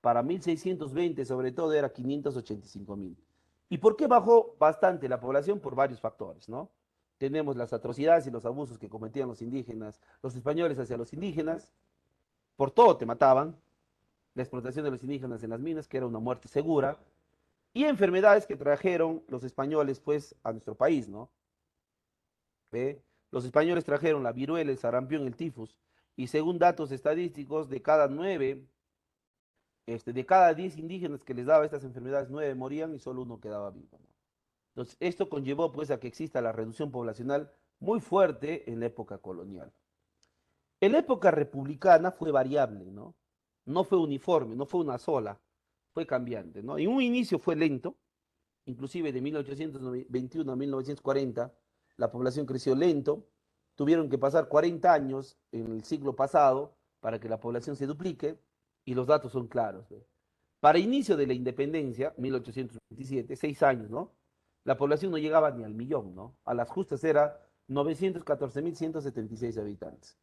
para 1620 sobre todo, era 585.000. ¿Y por qué bajó bastante la población? Por varios factores, ¿no? Tenemos las atrocidades y los abusos que cometían los indígenas, los españoles hacia los indígenas, por todo te mataban, la explotación de los indígenas en las minas, que era una muerte segura, y enfermedades que trajeron los españoles, pues, a nuestro país, ¿no? ¿Ve? Los españoles trajeron la viruela, el sarampión, el tifus, y según datos estadísticos, de cada 10 indígenas que les daba estas enfermedades, 9 morían y solo uno quedaba vivo, ¿no? Entonces, esto conllevó pues a que exista la reducción poblacional muy fuerte en la época colonial. En la época republicana fue variable, ¿no? No fue uniforme, no fue una sola, fue cambiante, ¿no? En un inicio fue lento, inclusive de 1821 a 1940, la población creció lento, tuvieron que pasar 40 años en el siglo pasado para que la población se duplique, y los datos son claros. ¿Ve? Para inicio de la independencia, 1827, 6 años, ¿no? La población no llegaba ni al millón, ¿no? A las justas era 914.176 habitantes.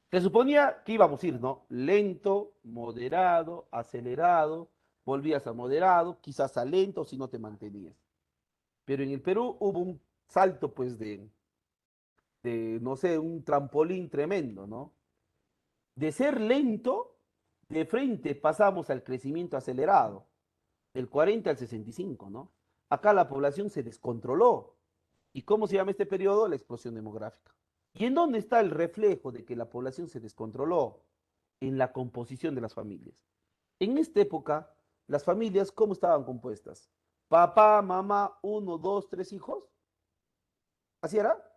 Se suponía que íbamos a ir, ¿no? Lento, moderado, acelerado, volvías a moderado, quizás a lento si no te mantenías. Pero en el Perú hubo un salto, pues, no sé, un trampolín tremendo, ¿no? De ser lento, de frente pasamos al crecimiento acelerado, del 40 al 65, ¿no? Acá la población se descontroló. ¿Y cómo se llama este periodo? La explosión demográfica. ¿Y en dónde está el reflejo de que la población se descontroló? En la composición de las familias. En esta época, las familias, ¿cómo estaban compuestas? Papá, mamá, uno, dos, tres hijos. ¿Así era?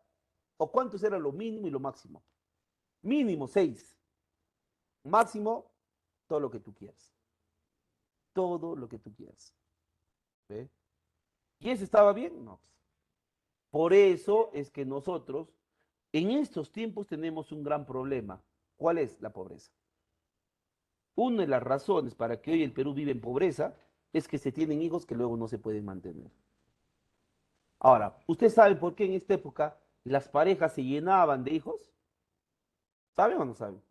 ¿O cuántos era lo mínimo y lo máximo? Mínimo 6. Máximo, todo lo que tú quieras. Todo lo que tú quieras. ¿Ve? ¿Y eso estaba bien? No. Por eso es que nosotros en estos tiempos tenemos un gran problema. ¿Cuál es? La pobreza. Una de las razones para que hoy el Perú vive en pobreza es que se tienen hijos que luego no se pueden mantener. Ahora, ¿usted sabe por qué en esta época las parejas se llenaban de hijos? ¿Saben o no saben?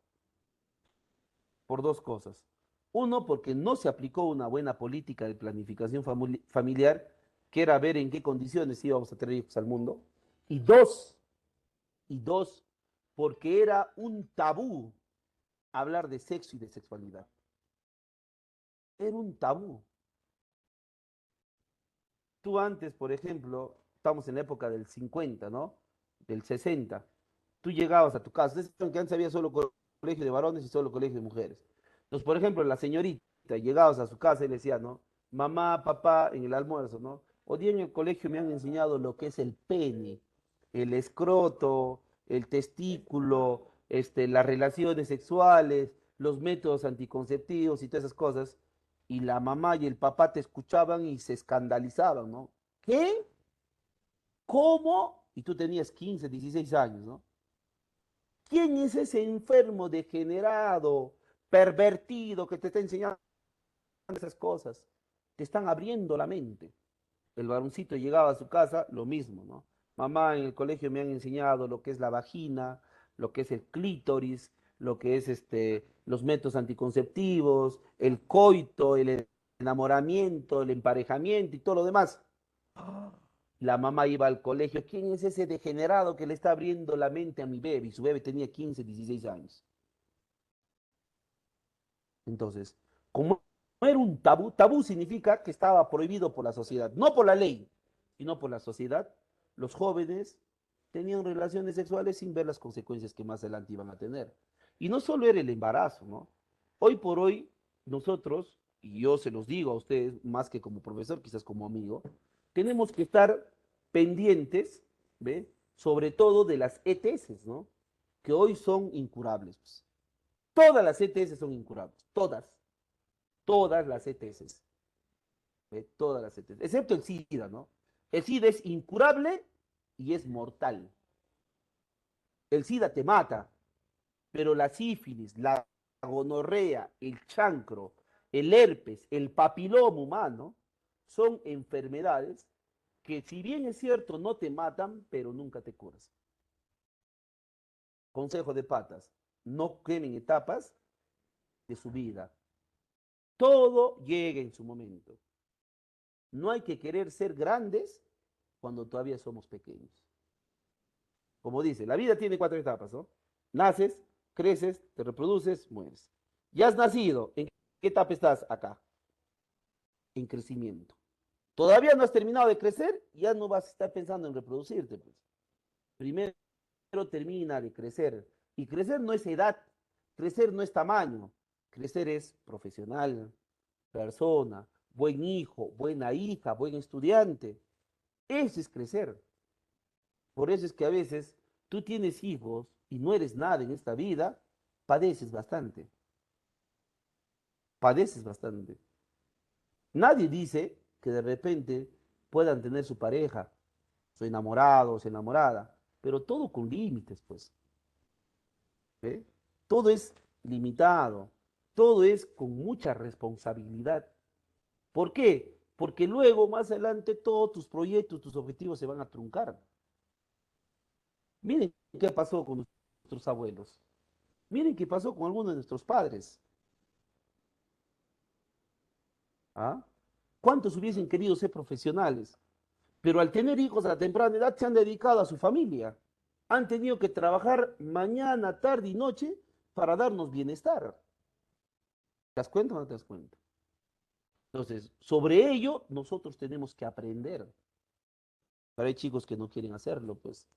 Por dos cosas. Uno, porque no se aplicó una buena política de planificación familiar, que era ver en qué condiciones íbamos a tener hijos al mundo. Y dos, porque era un tabú hablar de sexo y de sexualidad. Era un tabú. Tú antes, por ejemplo, estamos en la época del 50, ¿no? Del 60. Tú llegabas a tu casa. Ustedes saben que antes había solo colegio de varones y solo colegio de mujeres. Entonces, por ejemplo, la señorita, llegabas a su casa y le decía, ¿no? Mamá, papá, en el almuerzo, ¿no? Hoy día en el colegio me han enseñado lo que es el pene, el escroto, el testículo, las relaciones sexuales, los métodos anticonceptivos y todas esas cosas. Y la mamá y el papá te escuchaban y se escandalizaban, ¿no? ¿Qué? ¿Cómo? Y tú tenías 15, 16 años, ¿no? ¿Quién es ese enfermo degenerado, pervertido que te está enseñando esas cosas? Te están abriendo la mente. El varoncito llegaba a su casa, lo mismo, ¿no? Mamá, en el colegio me han enseñado lo que es la vagina, lo que es el clítoris, lo que es los métodos anticonceptivos, el coito, el enamoramiento, el emparejamiento y todo lo demás. La mamá iba al colegio. ¿Quién es ese degenerado que le está abriendo la mente a mi bebé? Y su bebé tenía 15, 16 años. Entonces, como era un tabú, tabú significa que estaba prohibido por la sociedad, no por la ley, sino por la sociedad. Los jóvenes tenían relaciones sexuales sin ver las consecuencias que más adelante iban a tener. Y no solo era el embarazo, ¿no? Hoy por hoy, nosotros, y yo se los digo a ustedes, más que como profesor, quizás como amigo, tenemos que estar pendientes, ¿ve? Sobre todo de las ETS, ¿no? Que hoy son incurables. Pues. Todas las ETS son incurables, todas las ETS, ¿ve? Todas las ETS, excepto el SIDA, ¿no? El SIDA es incurable y es mortal. El SIDA te mata, pero la sífilis, la gonorrea, el chancro, el herpes, el papiloma humano, son enfermedades que si bien es cierto no te matan, pero nunca te curas. Consejo de patas, no quemen etapas de su vida. Todo llega en su momento. No hay que querer ser grandes cuando todavía somos pequeños. Como dice, la vida tiene 4 etapas, ¿no? Naces, creces, te reproduces, mueres. Ya has nacido, ¿en qué etapa estás? Acá, en crecimiento. Todavía no has terminado de crecer, ya no vas a estar pensando en reproducirte, pues. Primero termina de crecer. Y crecer no es edad, crecer no es tamaño, crecer es profesional, persona, buen hijo, buena hija, buen estudiante. Eso es crecer. Por eso es que a veces tú tienes hijos y no eres nada en esta vida, padeces bastante. Padeces bastante. Nadie dice que de repente puedan tener su pareja, su enamorado o su enamorada. pero todo con límites, pues. ¿Ve? Todo es limitado, todo es con mucha responsabilidad. ¿Por qué? Porque luego, más adelante, todos tus proyectos, tus objetivos se van a truncar. Miren qué pasó con nuestros abuelos. Miren qué pasó con algunos de nuestros padres. ¿Ah? ¿Cuántos hubiesen querido ser profesionales? Pero al tener hijos a temprana edad se han dedicado a su familia. Han tenido que trabajar mañana, tarde y noche para darnos bienestar. ¿Te das cuenta o no te das cuenta? Entonces, sobre ello nosotros tenemos que aprender. Pero hay chicos que no quieren hacerlo, pues.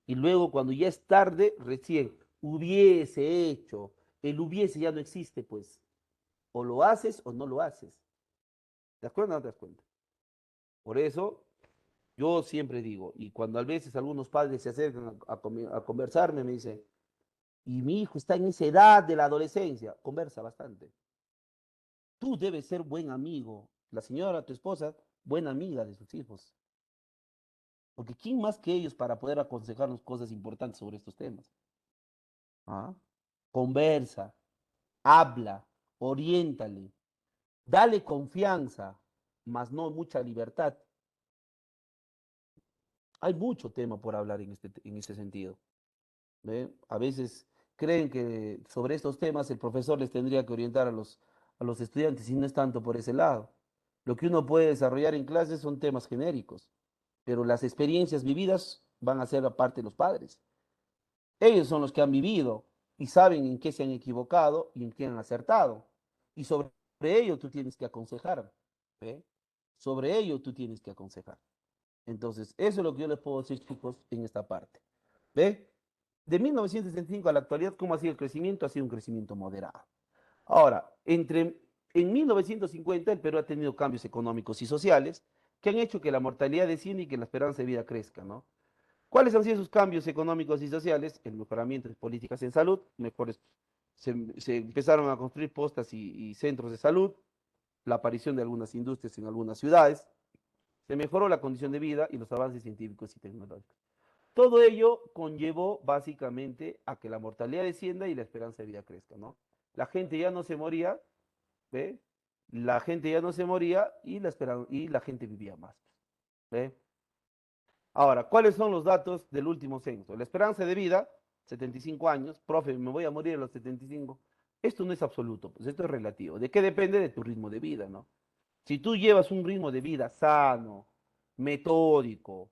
Y luego cuando ya es tarde, recién hubiese hecho. El hubiese ya no existe, pues. O lo haces o no lo haces. ¿Te das cuenta o no te das cuenta? Por eso, yo siempre digo, y cuando a veces algunos padres se acercan a conversarme, me dicen, y mi hijo está en esa edad de la adolescencia, conversa bastante. Tú debes ser buen amigo, la señora, tu esposa, buena amiga de sus hijos. Porque ¿quién más que ellos para poder aconsejarnos cosas importantes sobre estos temas? ¿Ah? Conversa, habla, oriéntale, dale confianza, mas no mucha libertad. Hay mucho tema por hablar en este sentido. ¿Ve? A veces creen que sobre estos temas el profesor les tendría que orientar a los estudiantes y no es tanto por ese lado. Lo que uno puede desarrollar en clases son temas genéricos, pero las experiencias vividas van a ser aparte de los padres. Ellos son los que han vivido y saben en qué se han equivocado y en qué han acertado. Y sobre ello tú tienes que aconsejar. ¿Ve? Sobre ello tú tienes que aconsejar. Entonces, eso es lo que yo les puedo decir, chicos, en esta parte. ¿Ve? De 1965 a la actualidad, ¿cómo ha sido el crecimiento? Ha sido un crecimiento moderado. Ahora, en 1950 el Perú ha tenido cambios económicos y sociales que han hecho que la mortalidad descienda y que la esperanza de vida crezca, ¿no? ¿Cuáles han sido sus cambios económicos y sociales? El mejoramiento de políticas en salud, se empezaron a construir postas y centros de salud, la aparición de algunas industrias en algunas ciudades, se mejoró la condición de vida y los avances científicos y tecnológicos. Todo ello conllevó básicamente a que la mortalidad descienda y la esperanza de vida crezca, ¿no? La gente ya no se moría, ¿ve? La gente ya no se moría y la gente vivía más, ¿ve? Ahora, ¿cuáles son los datos del último censo? La esperanza de vida, 75 años, profe, me voy a morir a los 75. Esto no es absoluto, pues esto es relativo. ¿De qué depende? De tu ritmo de vida, ¿no? Si tú llevas un ritmo de vida sano, metódico,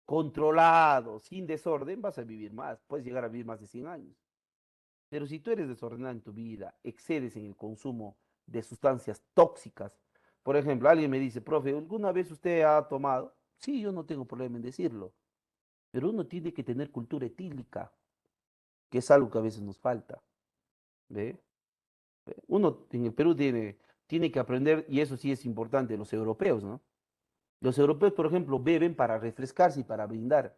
controlado, sin desorden, vas a vivir más, puedes llegar a vivir más de 100 años. Pero si tú eres desordenado en tu vida, excedes en el consumo de sustancias tóxicas, por ejemplo, alguien me dice, profe, ¿alguna vez usted ha tomado? Sí, yo no tengo problema en decirlo, pero uno tiene que tener cultura etílica, que es algo que a veces nos falta. ¿Ve? Uno en el Perú tiene que aprender, y eso sí es importante, los europeos, ¿no? Los europeos, por ejemplo, beben para refrescarse y para brindar.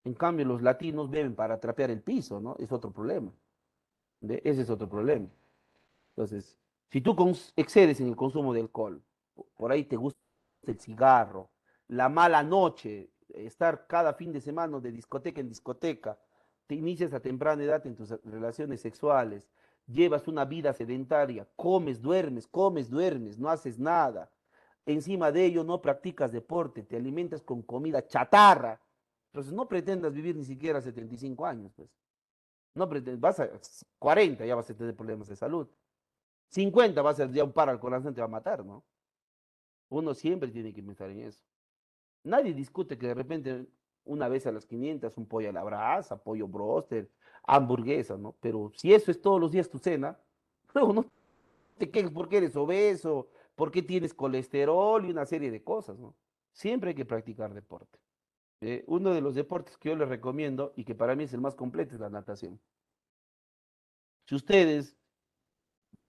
En cambio, los latinos beben para trapear el piso, ¿no? Es otro problema. ¿Ve? Ese es otro problema. Entonces, si tú excedes en el consumo de alcohol, por ahí te gusta el cigarro, la mala noche, estar cada fin de semana de discoteca en discoteca, te inicias a temprana edad en tus relaciones sexuales, llevas una vida sedentaria, comes, duermes, no haces nada. Encima de ello no practicas deporte, te alimentas con comida chatarra. Entonces no pretendas vivir ni siquiera 75 años, pues. No pretendas, vas a 40 ya vas a tener problemas de salud. 50 va a ser ya un paro al corazón, te va a matar, ¿no? Uno siempre tiene que pensar en eso. Nadie discute que de repente una vez a las 500 un pollo a la brasa, pollo broster, hamburguesa, ¿no? Pero si eso es todos los días tu cena, luego no te quejes porque eres obeso, porque tienes colesterol y una serie de cosas, ¿no? Siempre hay que practicar deporte. Uno de los deportes que yo les recomiendo y que para mí es el más completo es la natación. Si ustedes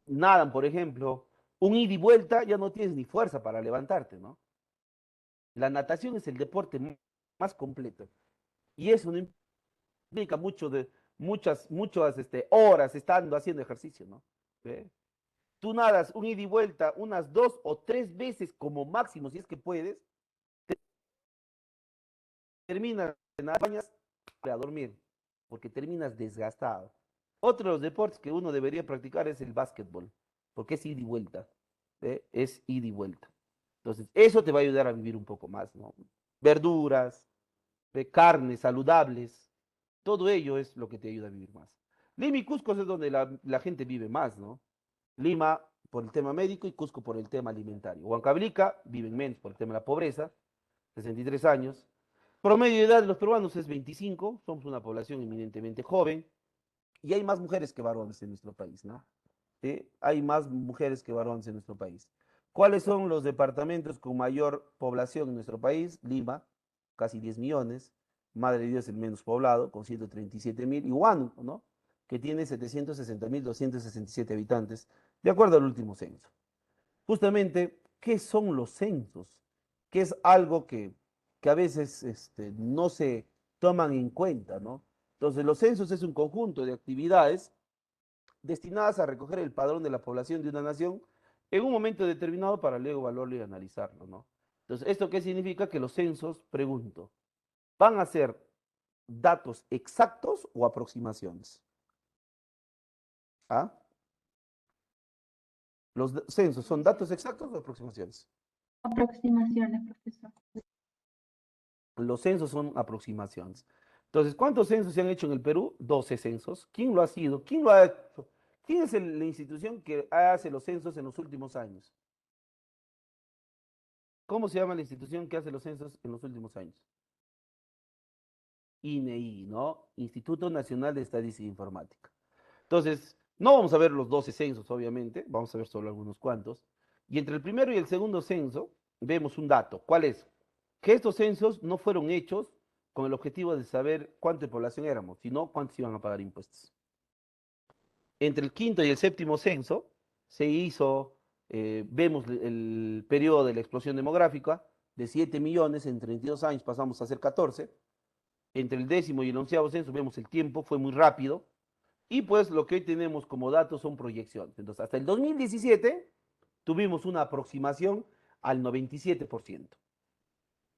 nadan, por ejemplo, un ida y vuelta, ya no tienes ni fuerza para levantarte, ¿no? La natación es el deporte más completo. Y eso no implica muchas horas estando haciendo ejercicio, ¿no? ¿Ve? Tú nadas un ida y vuelta unas 2 o 3 veces como máximo, si es que puedes, terminas, bañas a dormir, porque terminas desgastado. Otro de los deportes que uno debería practicar es el básquetbol, porque es ida y vuelta, ¿eh? Es ida y vuelta. Entonces, eso te va a ayudar a vivir un poco más, ¿no? Verduras, carnes saludables, todo ello es lo que te ayuda a vivir más. Lima y Cusco es donde la gente vive más, ¿no? Lima por el tema médico y Cusco por el tema alimentario. Huancavelica viven menos por el tema de la pobreza, 63 años. Promedio de edad de los peruanos es 25, somos una población eminentemente joven y hay más mujeres que varones en nuestro país, ¿no? ¿Sí? Hay más mujeres que varones en nuestro país. ¿Cuáles son los departamentos con mayor población en nuestro país? Lima, casi 10 millones, Madre de Dios el menos poblado, con 137.000, y Huánuco, ¿no? Que tiene 760.267 habitantes, de acuerdo al último censo. Justamente, ¿qué son los censos? Que es algo que a veces no se toman en cuenta, ¿no? Entonces, los censos es un conjunto de actividades destinadas a recoger el padrón de la población de una nación en un momento determinado para luego evaluarlo y analizarlo, ¿no? Entonces, ¿esto qué significa? Que los censos, pregunto, ¿van a ser datos exactos o aproximaciones? ¿Ah? ¿Los censos son datos exactos o aproximaciones? Aproximaciones, profesor. Los censos son aproximaciones. Entonces, ¿cuántos censos se han hecho en el Perú? 12 censos. ¿Quién lo ha sido? ¿Quién lo ha hecho? ¿Quién es la institución que hace los censos en los últimos años? ¿Cómo se llama la institución que hace los censos en los últimos años? INEI, ¿no? Instituto Nacional de Estadística e Informática. Entonces, no vamos a ver los 12 censos, obviamente, vamos a ver solo algunos cuantos. Y entre el primero y el segundo censo, vemos un dato. ¿Cuál es? Que estos censos no fueron hechos con el objetivo de saber cuánta población éramos, sino cuántos iban a pagar impuestos. Entre el quinto y el séptimo censo se hizo, vemos el periodo de la explosión demográfica, de 7 millones, en 32 años pasamos a ser 14. Entre el décimo y el onceavo censo vemos el tiempo, fue muy rápido, y pues lo que hoy tenemos como datos son proyecciones. Entonces, hasta el 2017 tuvimos una aproximación al 97%.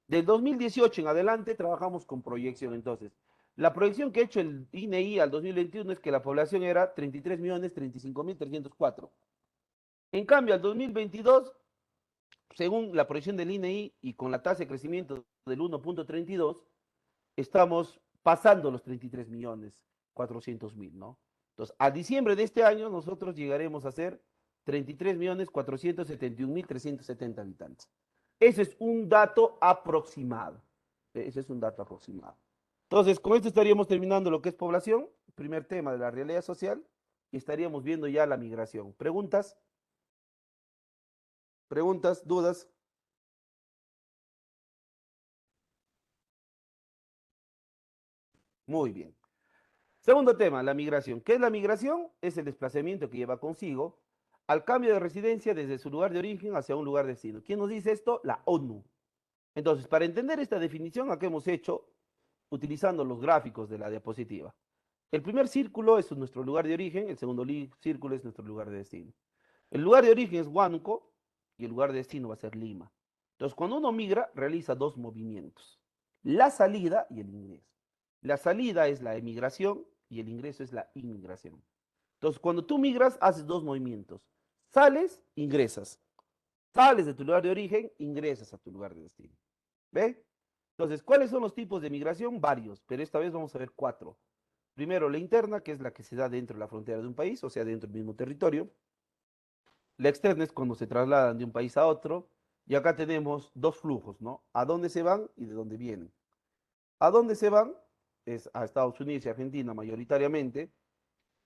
Del 2018 en adelante trabajamos con proyección. Entonces, la proyección que ha hecho el INEI al 2021 es que la población era 33.035.304. En cambio, al 2022, según la proyección del INEI y con la tasa de crecimiento del 1.32, estamos pasando los 33.400.000, ¿no? Entonces, a diciembre de este año nosotros llegaremos a ser 33.471.370 habitantes. Ese es un dato aproximado. Ese es un dato aproximado. Entonces, con esto estaríamos terminando lo que es población, primer tema de la realidad social, y estaríamos viendo ya la migración. ¿Preguntas? ¿Preguntas? ¿Dudas? Muy bien. Segundo tema, la migración. ¿Qué es la migración? Es el desplazamiento que lleva consigo al cambio de residencia desde su lugar de origen hacia un lugar de destino. ¿Quién nos dice esto? La ONU. Entonces, para entender esta definición, aquí hemos hecho utilizando los gráficos de la diapositiva. El primer círculo es nuestro lugar de origen, el segundo círculo es nuestro lugar de destino. El lugar de origen es Huánuco y el lugar de destino va a ser Lima. Entonces, cuando uno migra, realiza dos movimientos, la salida y el ingreso. La salida es la emigración y el ingreso es la inmigración. Entonces, cuando tú migras, haces dos movimientos. Sales, ingresas. Sales de tu lugar de origen, ingresas a tu lugar de destino. ¿Ve? Entonces, ¿cuáles son los tipos de migración? Varios, pero esta vez vamos a ver 4. Primero, la interna, que es la que se da dentro de la frontera de un país, o sea, dentro del mismo territorio. La externa es cuando se trasladan de un país a otro. Y acá tenemos dos flujos, ¿no? A dónde se van y de dónde vienen. ¿A dónde se van? Es a Estados Unidos y Argentina mayoritariamente,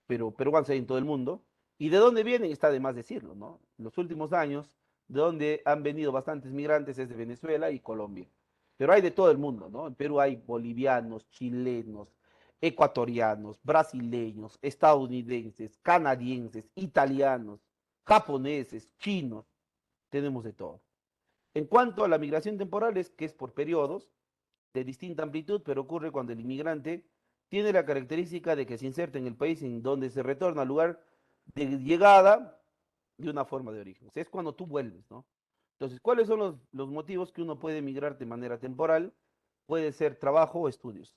pero peruanos hay en todo el mundo. ¿Y de dónde vienen? Está de más decirlo, ¿no? En los últimos años, de donde han venido bastantes migrantes es de Venezuela y Colombia. Pero hay de todo el mundo, ¿no? En Perú hay bolivianos, chilenos, ecuatorianos, brasileños, estadounidenses, canadienses, italianos, japoneses, chinos, tenemos de todo. En cuanto a la migración temporal, es que es por periodos de distinta amplitud, pero ocurre cuando el inmigrante tiene la característica de que se inserta en el país en donde se retorna al lugar de llegada de una forma de origen. O sea, es cuando tú vuelves, ¿no? Entonces, ¿cuáles son los motivos que uno puede migrar de manera temporal? Puede ser trabajo o estudios.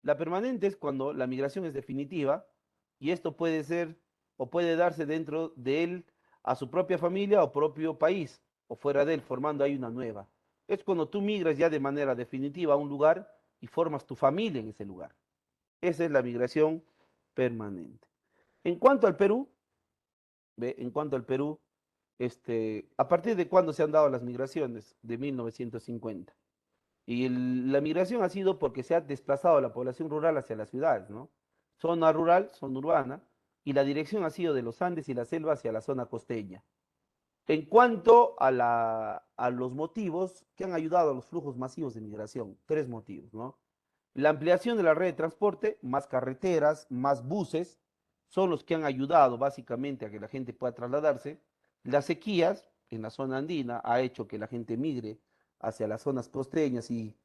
La permanente es cuando la migración es definitiva y esto puede ser o puede darse dentro de él a su propia familia o propio país o fuera de él, formando ahí una nueva. Es cuando tú migras ya de manera definitiva a un lugar y formas tu familia en ese lugar. Esa es la migración permanente. En cuanto al Perú, ¿ve? En cuanto al Perú, ¿a partir de cuándo se han dado las migraciones? De 1950. Y la migración ha sido porque se ha desplazado la población rural hacia las ciudades, ¿no? Zona rural, zona urbana, y la dirección ha sido de los Andes y la selva hacia la zona costeña. En cuanto a los motivos que han ayudado a los flujos masivos de migración, tres motivos, ¿no? La ampliación de la red de transporte, más carreteras, más buses, son los que han ayudado básicamente a que la gente pueda trasladarse. Las sequías en la zona andina ha hecho que la gente migre hacia las zonas costeñas y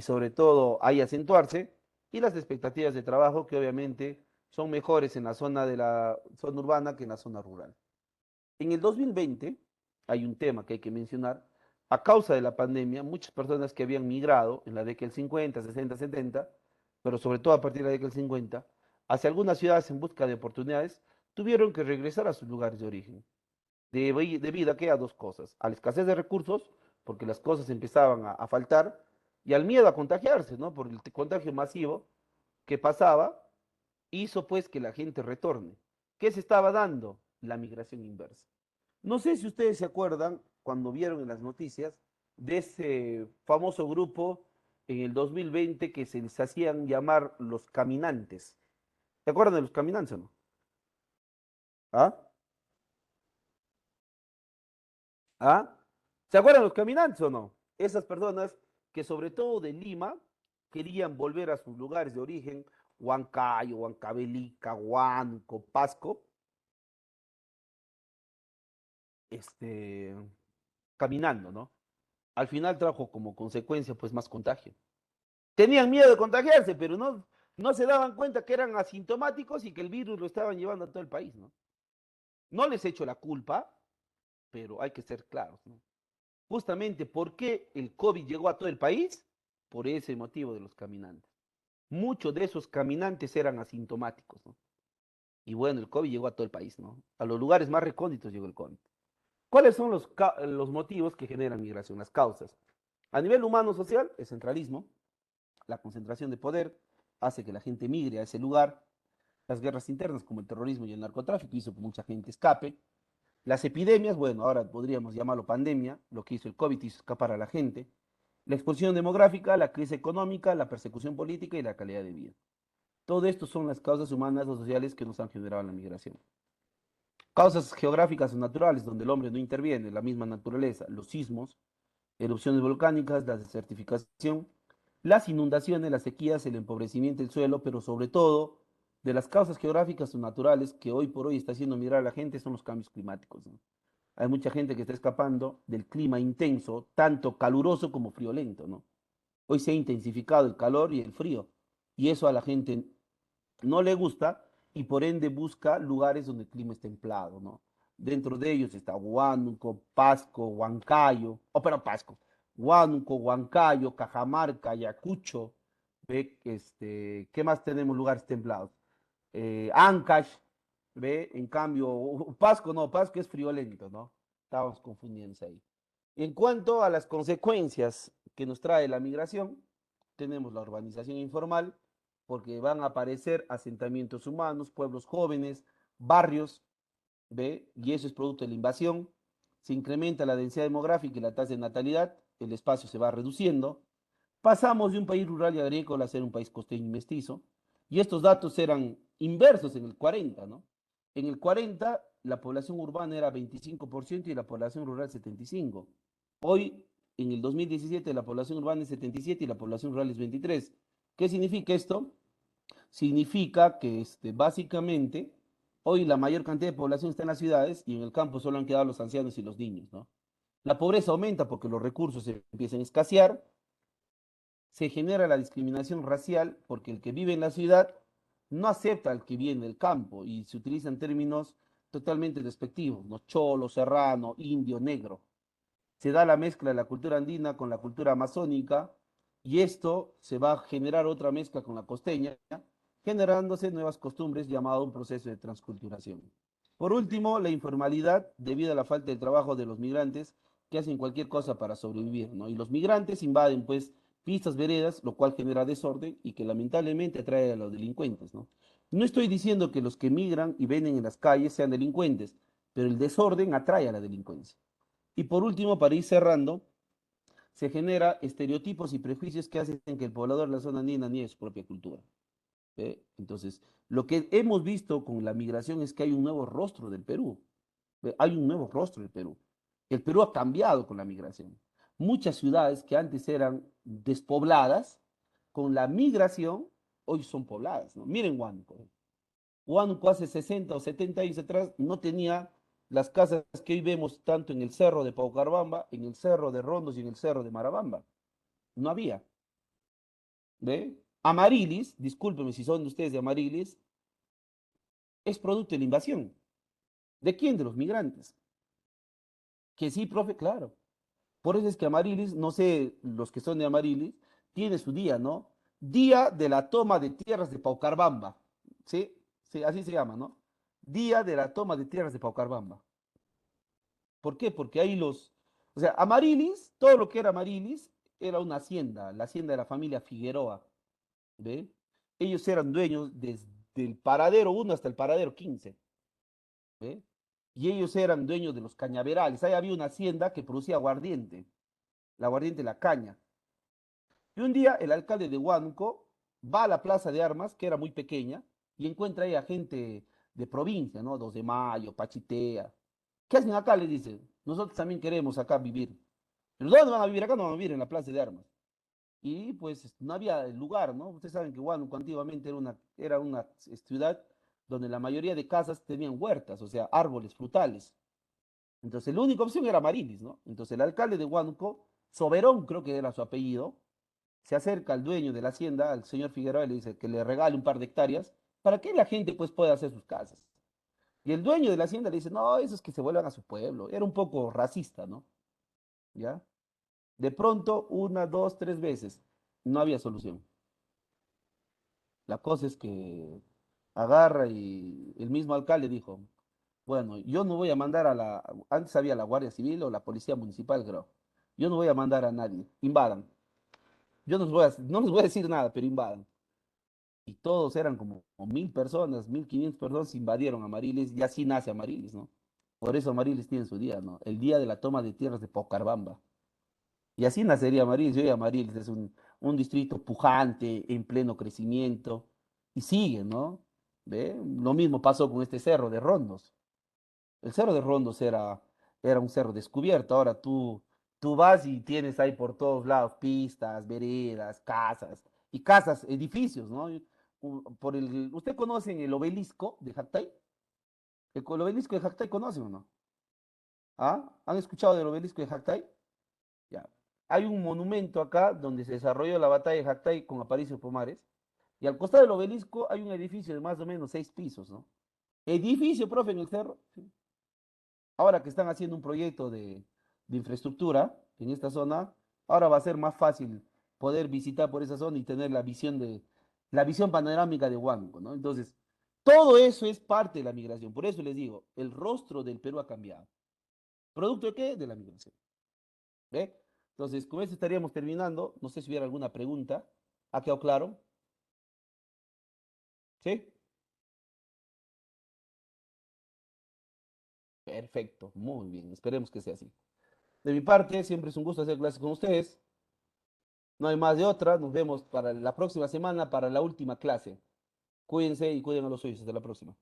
sobre todo ahí acentuarse. Y las expectativas de trabajo que obviamente son mejores en la zona de la zona urbana que en la zona rural. En el 2020 hay un tema que hay que mencionar. A causa de la pandemia, muchas personas que habían migrado en la década del 50, 60, 70, pero sobre todo a partir de la década del 50, hacia algunas ciudades en busca de oportunidades, tuvieron que regresar a sus lugares de origen. Debido a que a dos cosas, a la escasez de recursos, porque las cosas empezaban a faltar, y al miedo a contagiarse, ¿no? Por el contagio masivo que pasaba, hizo pues que la gente retorne. ¿Qué se estaba dando? La migración inversa. No sé si ustedes se acuerdan cuando vieron en las noticias de ese famoso grupo en el 2020 que se les hacían llamar los caminantes. ¿Se acuerdan de los caminantes o no? ¿Ah? ¿Ah? ¿Se acuerdan de los caminantes o no? Esas personas que sobre todo de Lima querían volver a sus lugares de origen, Huancayo, Huancavelica, Huánuco, Pasco, este, caminando, ¿no? Al final trajo como consecuencia pues más contagio. Tenían miedo de contagiarse, pero no se daban cuenta que eran asintomáticos y que el virus lo estaban llevando a todo el país, ¿no? No les echo la culpa, pero hay que ser claros, ¿no? Justamente, ¿por qué el COVID llegó a todo el país? Por ese motivo de los caminantes. Muchos de esos caminantes eran asintomáticos, ¿no? Y bueno, el COVID llegó a todo el país, ¿no? A los lugares más recónditos llegó el COVID. ¿Cuáles son los motivos que generan migración? Las causas. A nivel humano-social, el centralismo, la concentración de poder, hace que la gente migre a ese lugar. Las guerras internas, como el terrorismo y el narcotráfico, hizo que mucha gente escape. Las epidemias, bueno, ahora podríamos llamarlo pandemia, lo que hizo el COVID hizo escapar a la gente. La exposición demográfica, la crisis económica, la persecución política y la calidad de vida. Todo esto son las causas humanas o sociales que nos han generado la migración. Causas geográficas o naturales, donde el hombre no interviene, la misma naturaleza, los sismos, erupciones volcánicas, la desertificación, las inundaciones, las sequías, el empobrecimiento del suelo, pero sobre todo de las causas geográficas o naturales que hoy por hoy está haciendo migrar a la gente son los cambios climáticos, ¿no? Hay mucha gente que está escapando del clima intenso, tanto caluroso como friolento, ¿no? Hoy se ha intensificado el calor y el frío, y eso a la gente no le gusta y por ende busca lugares donde el clima es templado, ¿no? Dentro de ellos está Huánuco, Pasco, Huancayo, pero Pasco, Huánuco, Huancayo, Cajamarca, Ayacucho, ¿ve? ¿Qué más tenemos lugares templados? Ancash, ¿ve? En cambio, Pasco no, Pasco es friolento, ¿no? Estábamos confundiéndose ahí. En cuanto a las consecuencias que nos trae la migración, tenemos la urbanización informal, porque van a aparecer asentamientos humanos, pueblos jóvenes, barrios, ¿ve? Y eso es producto de la invasión. Se incrementa la densidad demográfica y la tasa de natalidad, el espacio se va reduciendo. Pasamos de un país rural y agrícola a ser un país costeño y mestizo. Y estos datos eran inversos en el 40, ¿no? En el 40 la población urbana era 25% y la población rural 75%. Hoy, en el 2017, la población urbana es 77 y la población rural es 23. ¿Qué significa esto? Significa que básicamente hoy la mayor cantidad de población está en las ciudades y en el campo solo han quedado los ancianos y los niños, ¿no? La pobreza aumenta porque los recursos se empiezan a escasear, se genera la discriminación racial porque el que vive en la ciudad no acepta al que viene del campo y se utilizan términos totalmente despectivos, ¿no? Cholo, serrano, indio, negro. Se da la mezcla de la cultura andina con la cultura amazónica Y esto se va a generar otra mezcla con la costeña, generándose nuevas costumbres llamado un proceso de transculturación. Por último, la informalidad debido a la falta de trabajo de los migrantes que hacen cualquier cosa para sobrevivir, ¿no? Y los migrantes invaden, pues, pistas, veredas, lo cual genera desorden y que lamentablemente atrae a los delincuentes, ¿no? No estoy diciendo que los que migran y venden en las calles sean delincuentes, pero el desorden atrae a la delincuencia. Y por último, para ir cerrando, se genera estereotipos y prejuicios que hacen que el poblador de la zona andina niegue su propia cultura. ¿Ve? Entonces, lo que hemos visto con la migración es que hay un nuevo rostro del Perú. ¿Ve? Hay un nuevo rostro del Perú. El Perú ha cambiado con la migración. Muchas ciudades que antes eran despobladas, con la migración, hoy son pobladas, ¿no? Miren Huánuco. Huánuco hace 60 o 70 años atrás no tenía las casas que hoy vemos tanto en el cerro de Paucarbamba, en el cerro de Rondos y en el cerro de Marabamba. No había. ¿Ve? Amarilis, discúlpenme si son de ustedes de Amarilis, es producto de la invasión. ¿De quién? De los migrantes. Que sí, profe, claro. Por eso es que Amarilis, no sé, los que son de Amarilis, tiene su día, ¿no? Día de la toma de tierras de Paucarbamba. ¿Sí? Sí, así se llama, ¿no? Día de la toma de tierras de Paucarbamba. ¿Por qué? Porque ahí o sea, Amarilis, todo lo que era Amarilis, era una hacienda, la hacienda de la familia Figueroa, ¿ve? Ellos eran dueños desde el paradero 1 hasta el paradero 15, ¿ve? Y ellos eran dueños de los cañaverales. Ahí había una hacienda que producía aguardiente, la aguardiente, la caña. Y un día el alcalde de Huánuco va a la plaza de armas, que era muy pequeña, y encuentra ahí a gente de provincia, ¿no? 2 de Mayo, Pachitea. ¿Qué hacen acá? Le dicen. Nosotros también queremos acá vivir. ¿Pero dónde van a vivir? Acá no van a vivir en la plaza de armas. Y pues no había lugar, ¿no? Ustedes saben que Huánuco antiguamente era una ciudad donde la mayoría de casas tenían huertas, o sea, árboles frutales. Entonces la única opción era Marilis, ¿no? Entonces el alcalde de Huánuco, Soberón creo que era su apellido, se acerca al dueño de la hacienda, al señor Figueroa, y le dice que le regale un par de hectáreas para que la gente pues pueda hacer sus casas. Y el dueño de la hacienda le dice, no, eso es que se vuelvan a su pueblo. Era un poco racista, ¿no? ¿Ya? De pronto, una, dos, tres veces, no había solución. La cosa es que agarra y el mismo alcalde dijo, bueno, yo no voy a mandar antes había la Guardia Civil o la Policía Municipal, creo. Yo no voy a mandar a nadie, invadan. Yo no les voy a decir nada, pero invadan. Y todos eran como 1000 personas, 1500 personas invadieron Amarilis y así nace Amarilis, ¿no? Por eso Amarilis tiene su día, ¿no? El día de la toma de tierras de Paucarbamba. Y así nacería Amarilis. Hoy Amarilis es un distrito pujante, en pleno crecimiento, y sigue, ¿no? ¿Ve? Lo mismo pasó con este cerro de Rondos. El cerro de Rondos era un cerro descubierto. Ahora tú vas y tienes ahí por todos lados pistas, veredas, casas, y casas, edificios, ¿no? ¿Usted conoce el obelisco de Jactay? ¿El obelisco de Jactay conocen o no? ¿Ah? ¿Han escuchado del obelisco de Jactay? Ya. Hay un monumento acá donde se desarrolló la batalla de Jactay con Aparicio Pomares, y al costado del obelisco hay un edificio de más o menos 6 pisos, ¿no? Edificio, profe, en el cerro. Sí. Ahora que están haciendo un proyecto de infraestructura en esta zona, ahora va a ser más fácil poder visitar por esa zona y tener la visión panorámica de Huánuco, ¿no? Entonces, todo eso es parte de la migración. Por eso les digo, el rostro del Perú ha cambiado. ¿Producto de qué? De la migración. ¿Ve? Entonces, con esto estaríamos terminando. No sé si hubiera alguna pregunta. ¿Ha quedado claro? ¿Sí? Perfecto, muy bien. Esperemos que sea así. De mi parte, siempre es un gusto hacer clases con ustedes. No hay más de otra. Nos vemos para la próxima semana para la última clase. Cuídense y cuiden a los suyos. Hasta la próxima.